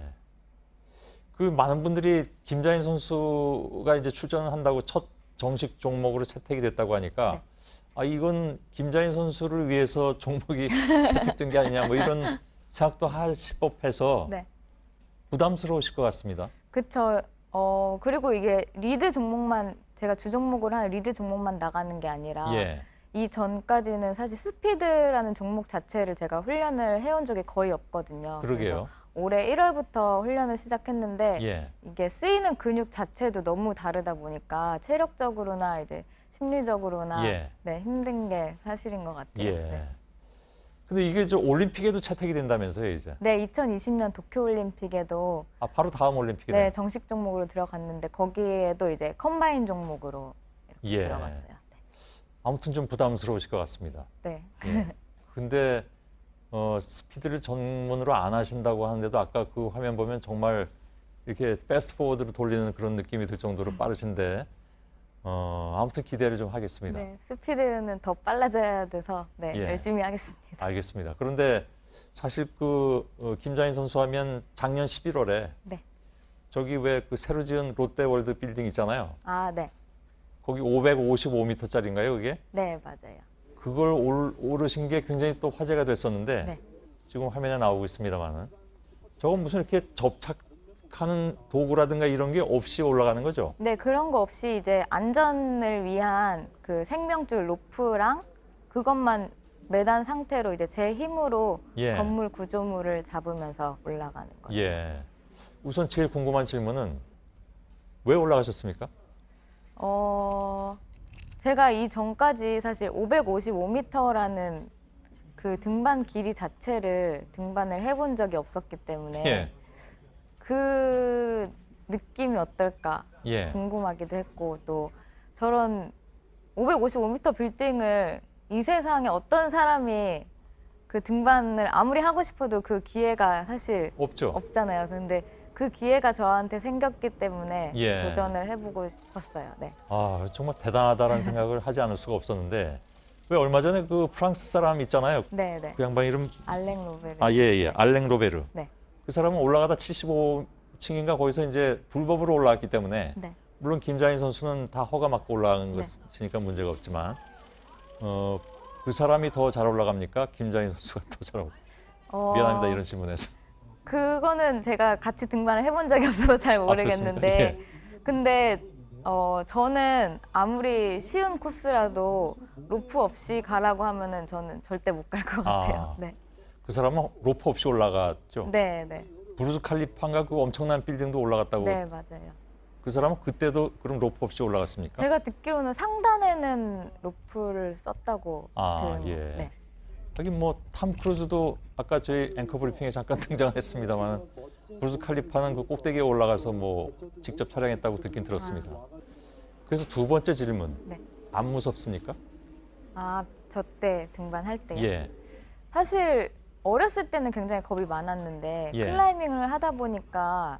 그 많은 분들이 김자인 선수가 이제 출전을 한다고 첫 정식 종목으로 채택이 됐다고 하니까 이건 김자인 선수를 위해서 종목이 채택된 게 아니냐 뭐 이런 생각도 하실 법해서 네. 부담스러우실 것 같습니다. 그쵸. 그리고 이게 리드 종목만 제가 주 종목으로 하는 리드 종목만 나가는 게 아니라 예. 이 전까지는 사실 스피드라는 종목 자체를 제가 훈련을 해온 적이 거의 없거든요. 그러게요. 그래서 올해 1월부터 훈련을 시작했는데 예. 이게 쓰이는 근육 자체도 너무 다르다 보니까 체력적으로나 이제 심리적으로나 예. 네, 힘든 게 사실인 것 같아요. 예. 네. 근데 이게 올림픽에도 채택이 된다면서요, 이제? 네, 2020년 도쿄올림픽에도 바로 다음 올림픽이네. 네, 정식 종목으로 들어갔는데 거기에도 이제 컴바인 종목으로 이렇게 예. 들어갔어요. 아무튼 좀 부담스러우실 것 같습니다. 네. 예. 근데 스피드를 전문으로 안 하신다고 하는데도 아까 그 화면 보면 정말 이렇게 패스트 포워드로 돌리는 그런 느낌이 들 정도로 빠르신데 아무튼 기대를 좀 하겠습니다. 네, 스피드는 더 빨라져야 돼서 네, 예. 열심히 하겠습니다. 알겠습니다. 그런데 사실 김자인 선수 하면 작년 11월에 네. 저기 왜 그 새로 지은 롯데월드 빌딩 있잖아요. 아, 네. 거기 555m짜리인가요, 그게? 네, 맞아요. 그걸 오르신 게 굉장히 또 화제가 됐었는데 네. 지금 화면에 나오고 있습니다만은 저건 무슨 이렇게 접착 하는 도구라든가 이런 게 없이 올라가는 거죠? 네, 그런 거 없이 이제 안전을 위한 그 생명줄 로프랑 그것만 매단 상태로 이제 제 힘으로 예. 건물 구조물을 잡으면서 올라가는 거예요. 예. 우선 제일 궁금한 질문은 왜 올라가셨습니까? 제가 이 전까지 사실 555m라는 그 등반 길이 자체를 등반을 해본 적이 없었기 때문에 예. 그 느낌이 어떨까 예. 궁금하기도 했고 또 저런 555m 빌딩을 이 세상에 어떤 사람이 그 등반을 아무리 하고 싶어도 그 기회가 사실 없죠. 없잖아요. 근데 그 기회가 저한테 생겼기 때문에 예. 도전을 해보고 싶었어요. 네. 아, 정말 대단하다는 생각을 하지 않을 수가 없었는데 왜 얼마 전에 그 프랑스 사람 있잖아요. 네, 네. 그 양반 이름 알랭 로베르. 아, 예, 예. 알랭 로베르. 네. 그 사람은 올라가다 75층인가 거기서 이제 불법으로 올라왔기 때문에 네. 물론 김자인 선수는 다 허가 맞고 올라간 것이니까 문제가 없지만 그 사람이 더 잘 올라갑니까? 김자인 선수가 더 잘 올라갑니까? 미안합니다. 이런 질문에서. 그거는 제가 같이 등반을 해본 적이 없어서 잘 모르겠는데 예. 근데 저는 아무리 쉬운 코스라도 로프 없이 가라고 하면은 저는 절대 못 갈 것 같아요. 네. 그 사람은 로프 없이 올라갔죠? 네, 네. 부르즈 칼리파인가 그 엄청난 빌딩도 올라갔다고. 네, 맞아요. 그 사람은 그때도 그럼 로프 없이 올라갔습니까? 제가 듣기로는 상단에는 로프를 썼다고 들은 예. 네. 하긴 뭐 탐 크루즈도 아까 저희 앵커 브리핑에 잠깐 등장했습니다만 부르즈 칼리파는 그 꼭대기에 올라가서 뭐 직접 촬영했다고 듣긴 들었습니다. 그래서 두 번째 질문. 네. 안 무섭습니까? 저 때 등반할 때요? 예. 사실 어렸을 때는 굉장히 겁이 많았는데 예. 클라이밍을 하다 보니까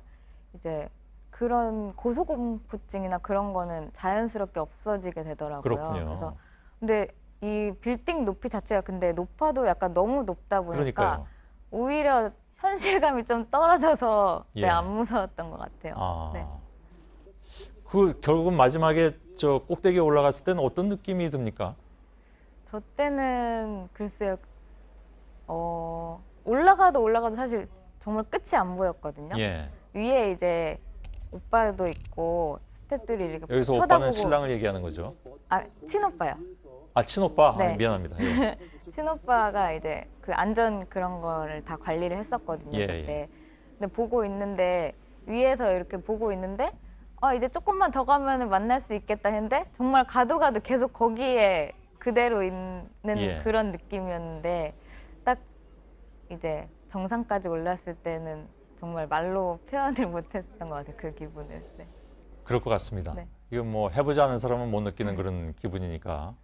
이제 그런 고소공포증이나 그런 거는 자연스럽게 없어지게 되더라고요. 그렇군요. 그래서 근데 이 빌딩 높이 자체가 근데 높아도 약간 너무 높다 보니까 그러니까요. 오히려 현실감이 좀 떨어져서 예. 네, 안 무서웠던 것 같아요. 네. 그 결국은 마지막에 저 꼭대기에 올라갔을 때는 어떤 느낌이 듭니까? 저 때는 글쎄요. 올라가도 사실 정말 끝이 안 보였거든요. 예. 위에 이제 오빠도 있고 스태프들이 이렇게 여기서 쳐다보고 오빠는 신랑을 얘기하는 거죠? 친오빠요. 아, 친오빠? 네. 아, 미안합니다. 예. 친오빠가 이제 그 안전 그런 거를 다 관리를 했었거든요. 예, 그때. 근데 보고 있는데 위에서 이렇게 보고 있는데 이제 조금만 더 가면 만날 수 있겠다 했는데 정말 가도 계속 거기에 그대로 있는 예. 그런 느낌이었는데 딱 이제 정상까지 올랐을 때는 정말 말로 표현을 못했던 것 같아요. 그 기분을. 네. 그럴 것 같습니다. 네. 이건 뭐 해보지 않은 사람은 못 느끼는 그런 기분이니까.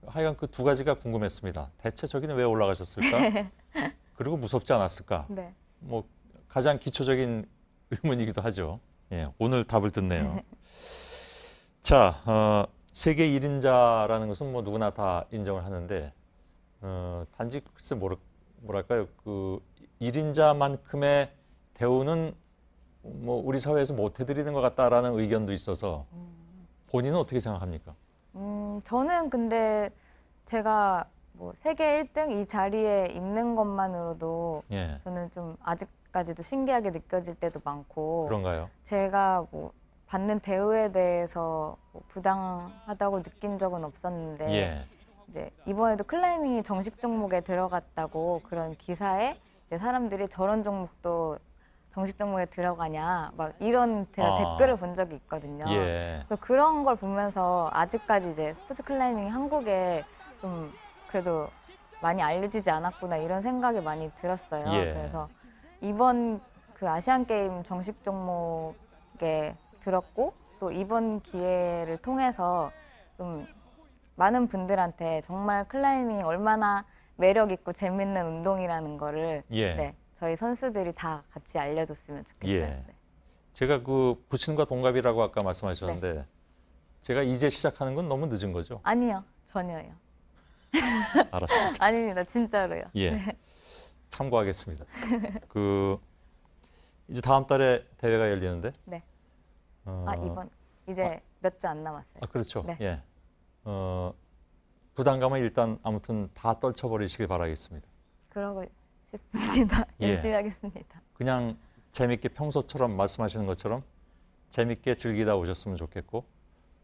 하여간 그 두 가지가 궁금했습니다. 대체 저기는 왜 올라가셨을까? 그리고 무섭지 않았을까? 네. 뭐 가장 기초적인 의문이기도 하죠. 예, 오늘 답을 듣네요. 자, 세계 1인자라는 것은 뭐 누구나 다 인정을 하는데 단지 글쎄 뭐랄까요? 그 1인자만큼의 대우는 뭐 우리 사회에서 못 해드리는 것 같다라는 의견도 있어서 본인은 어떻게 생각합니까? 저는 근데 제가 뭐 세계 1등 이 자리에 있는 것만으로도 예. 저는 좀 아직까지도 신기하게 느껴질 때도 많고 그런가요? 제가 뭐 받는 대우에 대해서 뭐 부당하다고 느낀 적은 없었는데 예. 이제 이번에도 클라이밍이 정식 종목에 들어갔다고 그런 기사에 이제 사람들이 저런 종목도 정식 종목에 들어가냐 막 이런 제가 댓글을 본 적이 있거든요. 예. 그래서 그런 걸 보면서 아직까지 이제 스포츠 클라이밍이 한국에 좀 그래도 많이 알려지지 않았구나 이런 생각이 많이 들었어요. 예. 그래서 이번 그 아시안 게임 정식 종목에 들었고 또 이번 기회를 통해서 좀 많은 분들한테 정말 클라이밍이 얼마나 매력 있고 재밌는 운동이라는 거를 예. 네, 저희 선수들이 다 같이 알려줬으면 좋겠어요. 예. 네. 제가 그 부친과 동갑이라고 아까 말씀하셨는데 제가 이제 시작하는 건 너무 늦은 거죠? 아니요, 전혀요. 알았습니다. 아닙니다, 진짜로요. 예. 네. 참고하겠습니다. 그 이제 다음 달에 대회가 열리는데. 네. 이번 이제 몇 주 안 남았어요. 그렇죠. 네. 예. 부담감은 일단 아무튼 다 떨쳐버리시길 바라겠습니다. 그러고 싶습니다. 예. 열심히 하겠습니다. 그냥 재밌게 평소처럼 말씀하시는 것처럼 재밌게 즐기다 오셨으면 좋겠고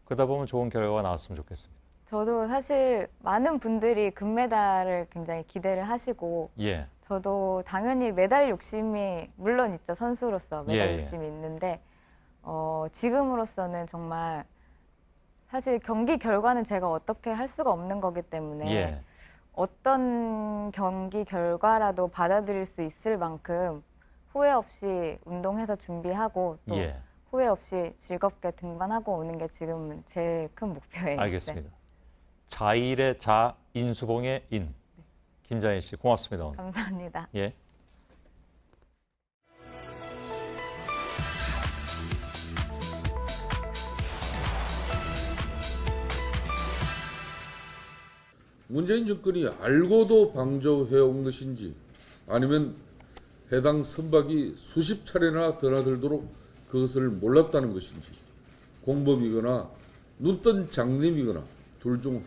그러다 보면 좋은 결과가 나왔으면 좋겠습니다. 저도 사실 많은 분들이 금메달을 굉장히 기대를 하시고 예. 저도 당연히 메달 욕심이 물론 있죠. 선수로서 메달 예, 예. 욕심이 있는데 지금으로서는 정말 사실 경기 결과는 제가 어떻게 할 수가 없는 거기 때문에 예. 어떤 경기 결과라도 받아들일 수 있을 만큼 후회 없이 운동해서 준비하고 또 예. 후회 없이 즐겁게 등반하고 오는 게 지금 제일 큰 목표예요. 알겠습니다. 자일의 자, 인수봉의 인. 김자인 씨 고맙습니다. 오늘. 감사합니다. 예. 문재인 정권이 알고도 방조해온 것인지 아니면 해당 선박이 수십 차례나 드나들도록 그것을 몰랐다는 것인지 공범이거나 눈뜬 장님이거나 둘 중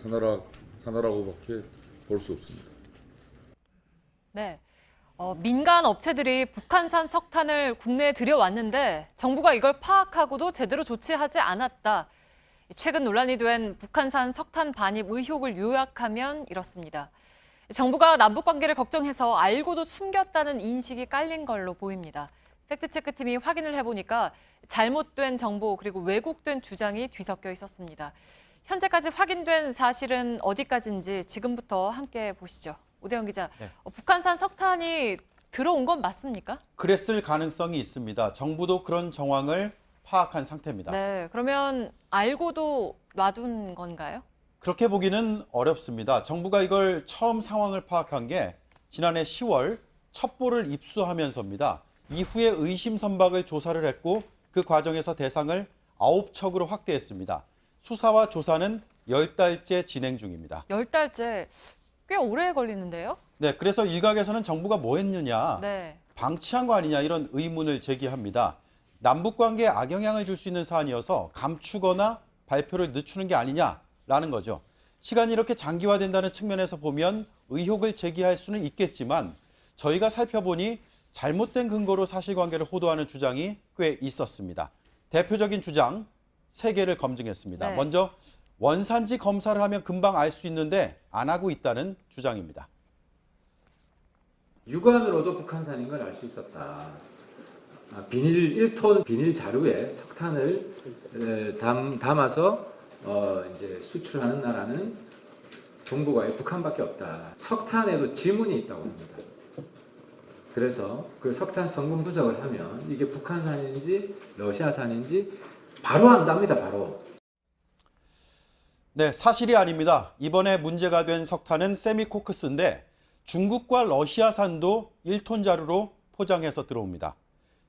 하나라고밖에 볼 수 없습니다. 네. 민간 업체들이 북한산 석탄을 국내에 들여왔는데 정부가 이걸 파악하고도 제대로 조치하지 않았다. 최근 논란이 된 북한산 석탄 반입 의혹을 요약하면 이렇습니다. 정부가 남북 관계를 걱정해서 알고도 숨겼다는 인식이 깔린 걸로 보입니다. 팩트체크팀이 확인을 해보니까 잘못된 정보 그리고 왜곡된 주장이 뒤섞여 있었습니다. 현재까지 확인된 사실은 어디까지인지 지금부터 함께 보시죠. 오대영 기자, 네. 북한산 석탄이 들어온 건 맞습니까? 그랬을 가능성이 있습니다. 정부도 그런 정황을 파악한 상태입니다. 네, 그러면 알고도 놔둔 건가요? 그렇게 보기는 어렵습니다. 정부가 이걸 처음 상황을 파악한 게 지난해 10월 첩보를 입수하면서입니다. 이후에 의심 선박을 조사를 했고 그 과정에서 대상을 9척으로 확대했습니다. 수사와 조사는 10달째 진행 중입니다. 10달째 꽤 오래 걸리는데요? 네, 그래서 일각에서는 정부가 뭐 했느냐, 네. 방치한 거 아니냐 이런 의문을 제기합니다. 남북 관계에 악영향을 줄 수 있는 사안이어서 감추거나 발표를 늦추는 게 아니냐라는 거죠. 시간이 이렇게 장기화된다는 측면에서 보면 의혹을 제기할 수는 있겠지만 저희가 살펴보니 잘못된 근거로 사실관계를 호도하는 주장이 꽤 있었습니다. 대표적인 주장 3개를 검증했습니다. 네. 먼저 원산지 검사를 하면 금방 알 수 있는데 안 하고 있다는 주장입니다. 육안으로도 북한산인 걸 알 수 있었다. 비닐 1톤 비닐 자루에 석탄을 담아서 이제 수출하는 나라는 동북아에 북한밖에 없다. 석탄에도 지문이 있다고 합니다. 그래서 그 석탄 성분 분석을 하면 이게 북한산인지 러시아산인지 바로 안답니다. 바로. 네, 사실이 아닙니다. 이번에 문제가 된 석탄은 세미코크스인데 중국과 러시아산도 1톤 자루로 포장해서 들어옵니다.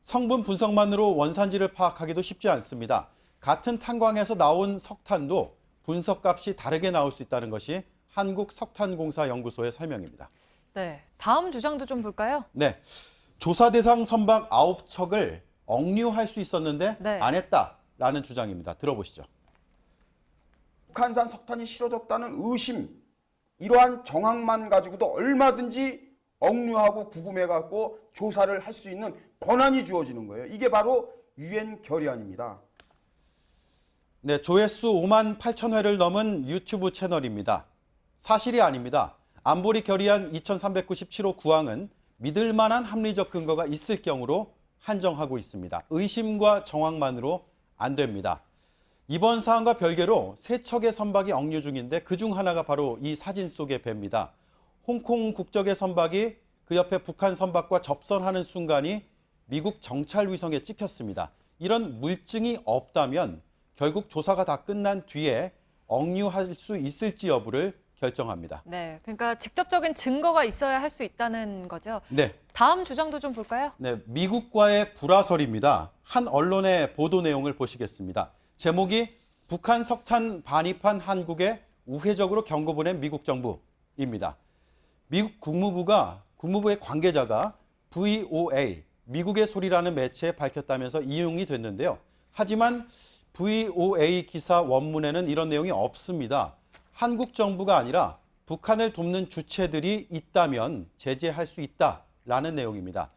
성분 분석만으로 원산지를 파악하기도 쉽지 않습니다. 같은 탄광에서 나온 석탄도 분석값이 다르게 나올 수 있다는 것이 한국석탄공사연구소의 설명입니다. 네, 다음 주장도 좀 볼까요? 네, 조사 대상 선박 9척을 억류할 수 있었는데 네. 안 했다라는 주장입니다. 들어보시죠. 북한산 석탄이 실어졌다는 의심, 이러한 정황만 가지고도 얼마든지 억류하고 구금해갖고 조사를 할 수 있는 권한이 주어지는 거예요. 이게 바로 유엔 결의안입니다. 네, 조회수 5만 8천 회를 넘은 유튜브 채널입니다. 사실이 아닙니다. 안보리 결의안 2397호 구항은 믿을 만한 합리적 근거가 있을 경우로 한정하고 있습니다. 의심과 정황만으로 안 됩니다. 이번 사안과 별개로 3척의 선박이 억류 중인데 그중 하나가 바로 이 사진 속의 배입니다. 홍콩 국적의 선박이 그 옆에 북한 선박과 접선하는 순간이 미국 정찰 위성에 찍혔습니다. 이런 물증이 없다면 결국 조사가 다 끝난 뒤에 억류할 수 있을지 여부를 결정합니다. 네, 그러니까 직접적인 증거가 있어야 할 수 있다는 거죠. 네. 다음 주장도 좀 볼까요? 네, 미국과의 불화설입니다. 한 언론의 보도 내용을 보시겠습니다. 제목이 북한 석탄 반입한 한국에 우회적으로 경고 보낸 미국 정부입니다. 미국 국무부의 관계자가 VOA, 미국의 소리라는 매체에 밝혔다면서 이용이 됐는데요. 하지만 VOA 기사 원문에는 이런 내용이 없습니다. 한국 정부가 아니라 북한을 돕는 주체들이 있다면 제재할 수 있다라는 내용입니다.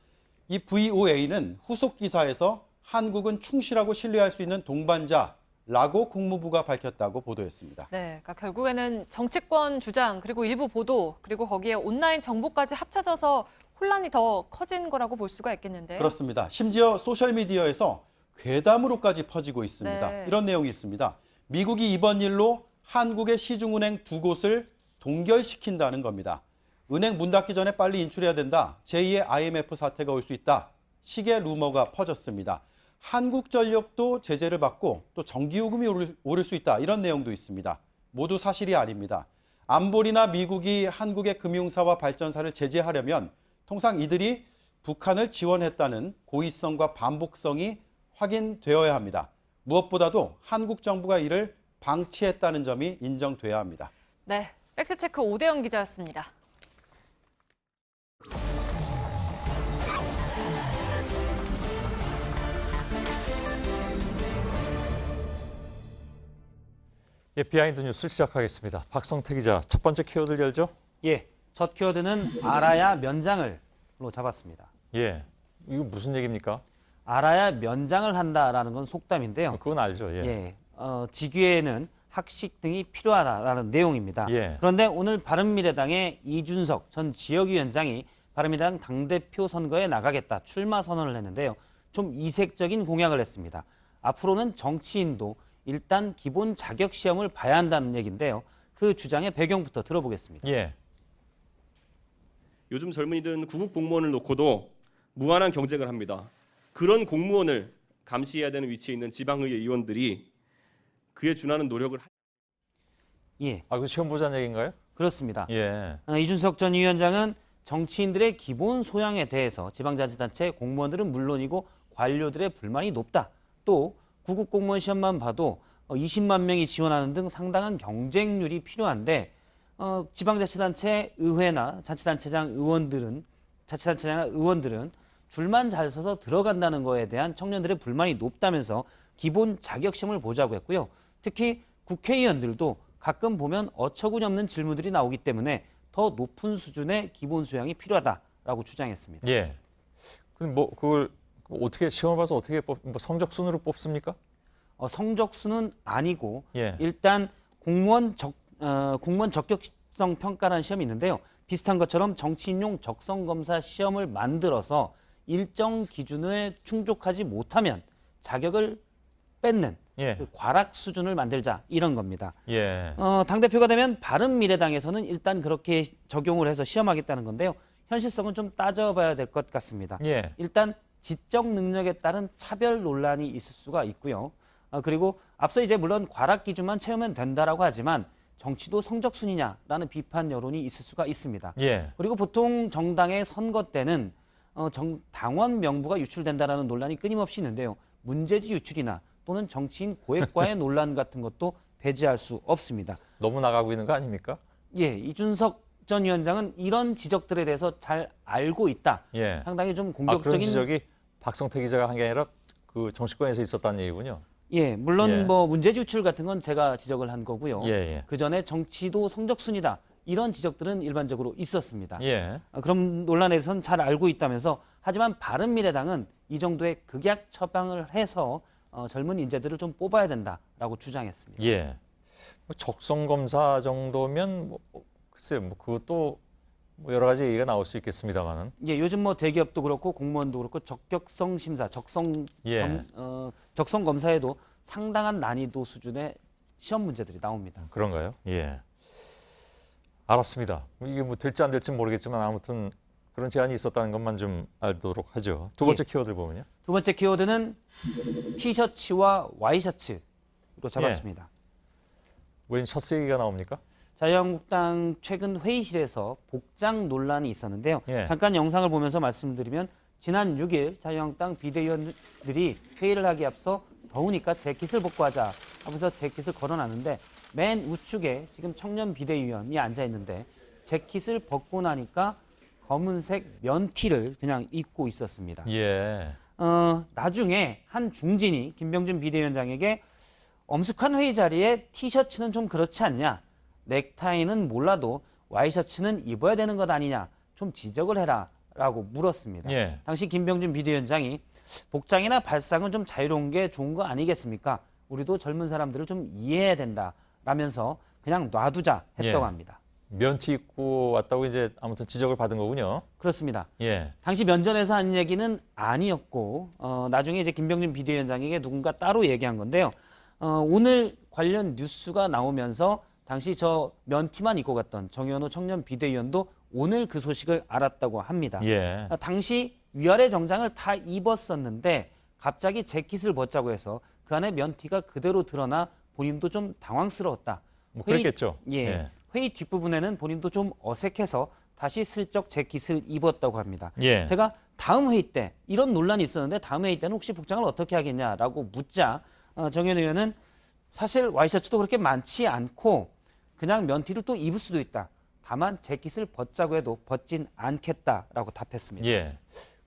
이 VOA는 후속 기사에서 한국은 충실하고 신뢰할 수 있는 동반자라고 국무부가 밝혔다고 보도했습니다. 네, 그러니까 결국에는 정치권 주장 그리고 일부 보도 그리고 거기에 온라인 정보까지 합쳐져서 혼란이 더 커진 거라고 볼 수가 있겠는데요. 그렇습니다. 심지어 소셜미디어에서 괴담으로까지 퍼지고 있습니다. 네. 이런 내용이 있습니다. 미국이 이번 일로 한국의 시중은행 2곳을 동결시킨다는 겁니다. 은행 문 닫기 전에 빨리 인출해야 된다. 제2의 IMF 사태가 올 수 있다. 식의 루머가 퍼졌습니다. 한국전력도 제재를 받고 또 전기요금이 오를 수 있다. 이런 내용도 있습니다. 모두 사실이 아닙니다. 안보리나 미국이 한국의 금융사와 발전사를 제재하려면 통상 이들이 북한을 지원했다는 고의성과 반복성이 확인되어야 합니다. 무엇보다도 한국 정부가 이를 방치했다는 점이 인정돼야 합니다. 네, 팩트체크 오대영 기자였습니다. 예, 비하인드 뉴스를 시작하겠습니다. 박성태 기자, 첫 번째 키워드를 열죠? 예, 첫 키워드는 알아야 면장을로 잡았습니다. 예, 이거 무슨 얘기입니까? 알아야 면장을 한다라는 건 속담인데요. 그건 알죠. 예. 직위에는 학식 등이 필요하다라는 내용입니다. 예. 그런데 오늘 바른미래당의 이준석 전 지역위원장이 바른미래당 당대표 선거에 나가겠다 출마 선언을 했는데요. 좀 이색적인 공약을 했습니다. 앞으로는 정치인도 일단 기본 자격 시험을 봐야 한다는 얘기인데요. 그 주장의 배경부터 들어보겠습니다. 예. 요즘 젊은이들은 구급 공무원을 놓고도 무한한 경쟁을 합니다. 그런 공무원을 감시해야 되는 위치에 있는 지방의회 의원들이 그에 준하는 노력을 예. 그 시험 보자는 얘기인가요? 그렇습니다. 예. 이준석 전 위원장은 정치인들의 기본 소양에 대해서 지방자치단체 공무원들은 물론이고 관료들의 불만이 높다. 또 구급 공무원 시험만 봐도 20만 명이 지원하는 등 상당한 경쟁률이 필요한데 지방자치단체 의회나 자치단체장 의원들은 줄만 잘 서서 들어간다는 거에 대한 청년들의 불만이 높다면서 기본 자격시험을 보자고 했고요. 특히 국회의원들도 가끔 보면 어처구니없는 질문들이 나오기 때문에 더 높은 수준의 기본 소양이 필요하다라고 주장했습니다. 예. 그럼 뭐 그걸 어떻게 시험을 봐서 어떻게 성적 순으로 뽑습니까? 성적 순은 아니고 예. 일단 공무원 적격성 평가라는 시험이 있는데요. 비슷한 것처럼 정치인용 적성검사 시험을 만들어서 일정 기준에 충족하지 못하면 자격을 뺏는 예. 그 과락 수준을 만들자 이런 겁니다. 예. 당대표가 되면 바른미래당에서는 일단 그렇게 적용을 해서 시험하겠다는 건데요. 현실성은 좀 따져봐야 될 것 같습니다. 예. 일단 지적 능력에 따른 차별 논란이 있을 수가 있고요. 그리고 앞서 이제 물론 과락 기준만 채우면 된다라고 하지만 정치도 성적순이냐라는 비판 여론이 있을 수가 있습니다. 예. 그리고 보통 정당의 선거 때는 당원 명부가 유출된다라는 논란이 끊임없이 있는데요. 문제지 유출이나 또는 정치인 고액과의 논란 같은 것도 배제할 수 없습니다. 너무 나가고 있는 거 아닙니까? 예, 이준석 전 위원장은 이런 지적들에 대해서 잘 알고 있다. 예. 상당히 좀 공격적인 그런 지적이 박성태 기자가 한 게 아니라 그 정치권에서 있었다는 얘기군요. 예, 물론 예. 뭐 문제지 유출 같은 건 제가 지적을 한 거고요. 예, 예. 그 전에 정치도 성적순이다. 이런 지적들은 일반적으로 있었습니다. 예. 그런 논란에 대해서는 잘 알고 있다면서 하지만 바른미래당은 이 정도의 극약 처방을 해서 젊은 인재들을 좀 뽑아야 된다라고 주장했습니다. 예. 적성 검사 정도면 글쎄요, 그것도 여러 가지 얘기가 나올 수 있겠습니다만은. 예, 요즘 뭐 대기업도 그렇고 공무원도 그렇고 적격성 심사, 적성 검사에도 상당한 난이도 수준의 시험 문제들이 나옵니다. 그런가요? 예. 알았습니다. 이게 뭐 될지 안 될지 모르겠지만 아무튼 그런 제안이 있었다는 것만 좀 알도록 하죠. 두 번째 키워드를 보면요. 두 번째 키워드는 티셔츠와 와이셔츠로 잡았습니다. 웬 셔츠 얘기가 나옵니까? 자유한국당 최근 회의실에서 복장 논란이 있었는데요. 예. 잠깐 영상을 보면서 말씀드리면 지난 6일 자유한국당 비대위원들이 회의를 하기 앞서 더우니까 재킷을 벗고 하자 하면서 재킷을 걸어놨는데 맨 우측에 지금 청년 비대위원이 앉아 있는데 재킷을 벗고 나니까 검은색 면티를 그냥 입고 있었습니다. 예. 나중에 한 중진이 김병준 비대위원장에게 엄숙한 회의 자리에 티셔츠는 좀 그렇지 않냐? 넥타이는 몰라도 와이셔츠는 입어야 되는 것 아니냐? 좀 지적을 해라 라고 물었습니다. 예. 당시 김병준 비대위원장이 복장이나 발상은 좀 자유로운 게 좋은 거 아니겠습니까? 우리도 젊은 사람들을 좀 이해해야 된다라면서 그냥 놔두자 했다고 예. 합니다. 면티 입고 왔다고 이제 아무튼 지적을 받은 거군요. 그렇습니다. 예. 당시 면전에서 한 얘기는 아니었고 나중에 이제 김병준 비대위원장에게 누군가 따로 얘기한 건데요. 오늘 관련 뉴스가 나오면서 당시 저 면티만 입고 갔던 정현호 청년 비대위원도 오늘 그 소식을 알았다고 합니다. 예. 당시 위아래 정장을 다 입었었는데 갑자기 재킷을 벗자고 해서 그 안에 면티가 그대로 드러나 본인도 좀 당황스러웠다. 뭐 그랬겠죠. 예. 회의 뒷부분에는 본인도 좀 어색해서 다시 슬쩍 재킷을 입었다고 합니다. 예. 제가 다음 회의 때 이런 논란이 있었는데 다음 회의 때는 혹시 복장을 어떻게 하겠냐라고 묻자 정현 의원은 사실 와이셔츠도 그렇게 많지 않고 그냥 면티를 또 입을 수도 있다. 다만 재킷을 벗자고 해도 벗진 않겠다라고 답했습니다. 예.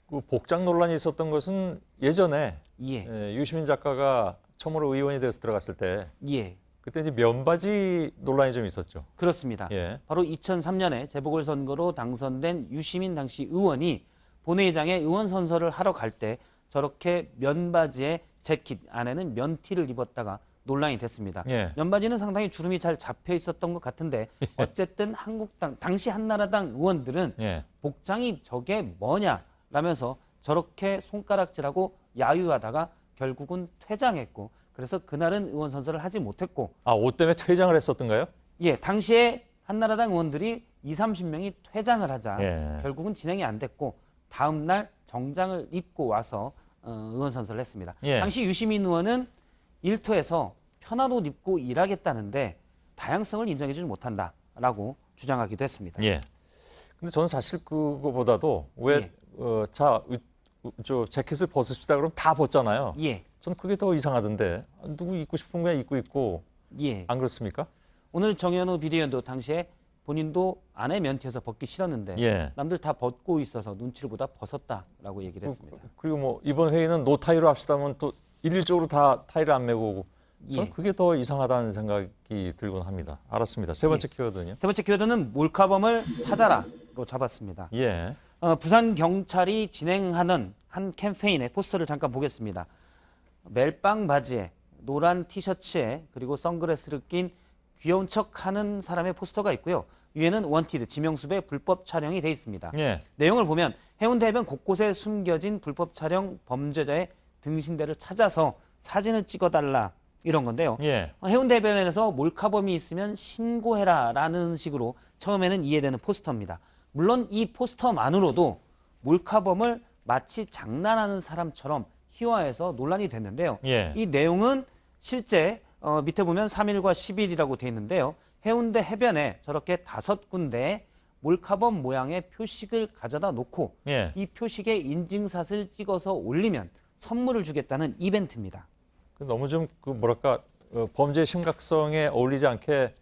그 복장 논란이 있었던 것은 예전에 유시민 작가가 처음으로 의원이 돼서 들어갔을 때 그때 이제 면바지 논란이 좀 있었죠. 그렇습니다. 예. 바로 2003년에 재보궐선거로 당선된 유시민 당시 의원이 본회의장에 의원 선서를 하러 갈 때 저렇게 면바지에 재킷 안에는 면티를 입었다가 논란이 됐습니다. 예. 면바지는 상당히 주름이 잘 잡혀 있었던 것 같은데 어쨌든 한국당 당시 한나라당 의원들은 복장이 저게 뭐냐라면서 저렇게 손가락질하고 야유하다가 결국은 퇴장했고 그래서 그날은 의원 선서를 하지 못했고 옷 때문에 퇴장을 했었던가요? 예, 당시에 한나라당 의원들이 20-30명이 퇴장을 하자 예. 결국은 진행이 안 됐고 다음 날 정장을 입고 와서 의원 선서를 했습니다. 예. 당시 유시민 의원은 일터에서 편한 옷 입고 일하겠다는데 다양성을 인정해주지 못한다라고 주장하기도 했습니다. 예. 근데 저는 사실 그거보다도 왜 저 재킷을 벗읍시다 그러면 다 벗잖아요. 예. 전 그게 더 이상하던데 누구 입고 싶은 거 입고 있고 안 그렇습니까? 오늘 정현호 비대위원도 당시에 본인도 안에 면티에서 벗기 싫었는데 남들 다 벗고 있어서 눈치를 보다 벗었다라고 얘기를 했습니다. 그리고 뭐 이번 회의는 노타이로 합시다면 또 일률적으로 다 타이를 안 메고 오고 저는 그게 더 이상하다는 생각이 들곤 합니다. 알았습니다. 세 번째 키워드는요? 세 번째 키워드는 몰카범을 찾아라로 잡았습니다. 예. 부산 경찰이 진행하는 한 캠페인의 포스터를 잠깐 보겠습니다. 멜빵 바지에 노란 티셔츠에 그리고 선글라스를 낀 귀여운 척하는 사람의 포스터가 있고요. 위에는 원티드 지명수배 불법 촬영이 돼 있습니다. 예. 내용을 보면 해운대 해변 곳곳에 숨겨진 불법 촬영 범죄자의 등신대를 찾아서 사진을 찍어달라 이런 건데요. 해운대 해변에서 몰카범이 있으면 신고해라라는 식으로 처음에는 이해되는 포스터입니다. 물론 이 포스터만으로도 몰카범을 마치 장난하는 사람처럼 희화해서 논란이 됐는데요. 이 내용은 실제 밑에 보면 3일과 10일이라고 돼 있는데요. 해운대 해변에 저렇게 5군데 몰카범 모양의 표식을 가져다 놓고 이 표식에 인증샷을 찍어서 올리면 선물을 주겠다는 이벤트입니다. 너무 좀 그 뭐랄까 범죄 심각성에 어울리지 않게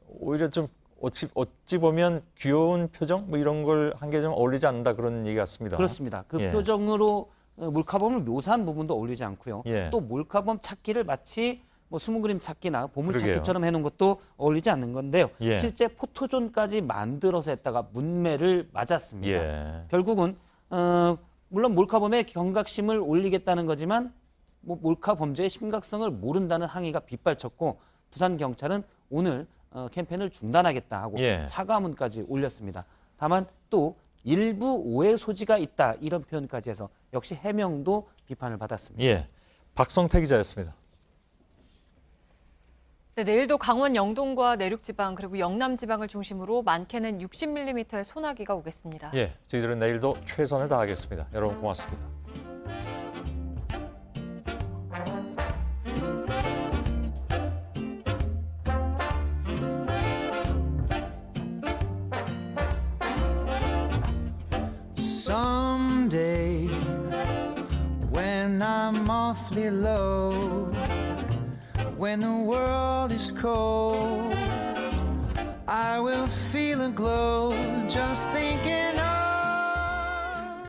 오히려 좀 어찌 보면 귀여운 표정 뭐 이런 걸 한 게 좀 어울리지 않는다 그런 얘기 같습니다. 그렇습니다. 그 표정으로 몰카범을 묘사한 부분도 어울리지 않고요. 또 몰카범 찾기를 마치 뭐 숨은 그림 찾기나 보물찾기처럼 해놓은 것도 어울리지 않는 건데요. 실제 포토존까지 만들어서 했다가 문매를 맞았습니다. 결국은 물론 몰카범의 경각심을 올리겠다는 거지만 뭐 몰카 범죄의 심각성을 모른다는 항의가 빗발쳤고 부산 경찰은 오늘 캠페인을 중단하겠다 하고 사과문까지 올렸습니다. 다만 또 일부 오해 소지가 있다 이런 표현까지 해서 역시 해명도 비판을 받았습니다. 박성태 기자였습니다. 네, 내일도 강원 영동과 내륙지방 그리고 영남지방을 중심으로 많게는 60mm의 소나기가 오겠습니다. 저희들은 내일도 최선을 다하겠습니다. 여러분 고맙습니다. Someday when I'm awfully low, when the world is cold, I will feel a glow just thinking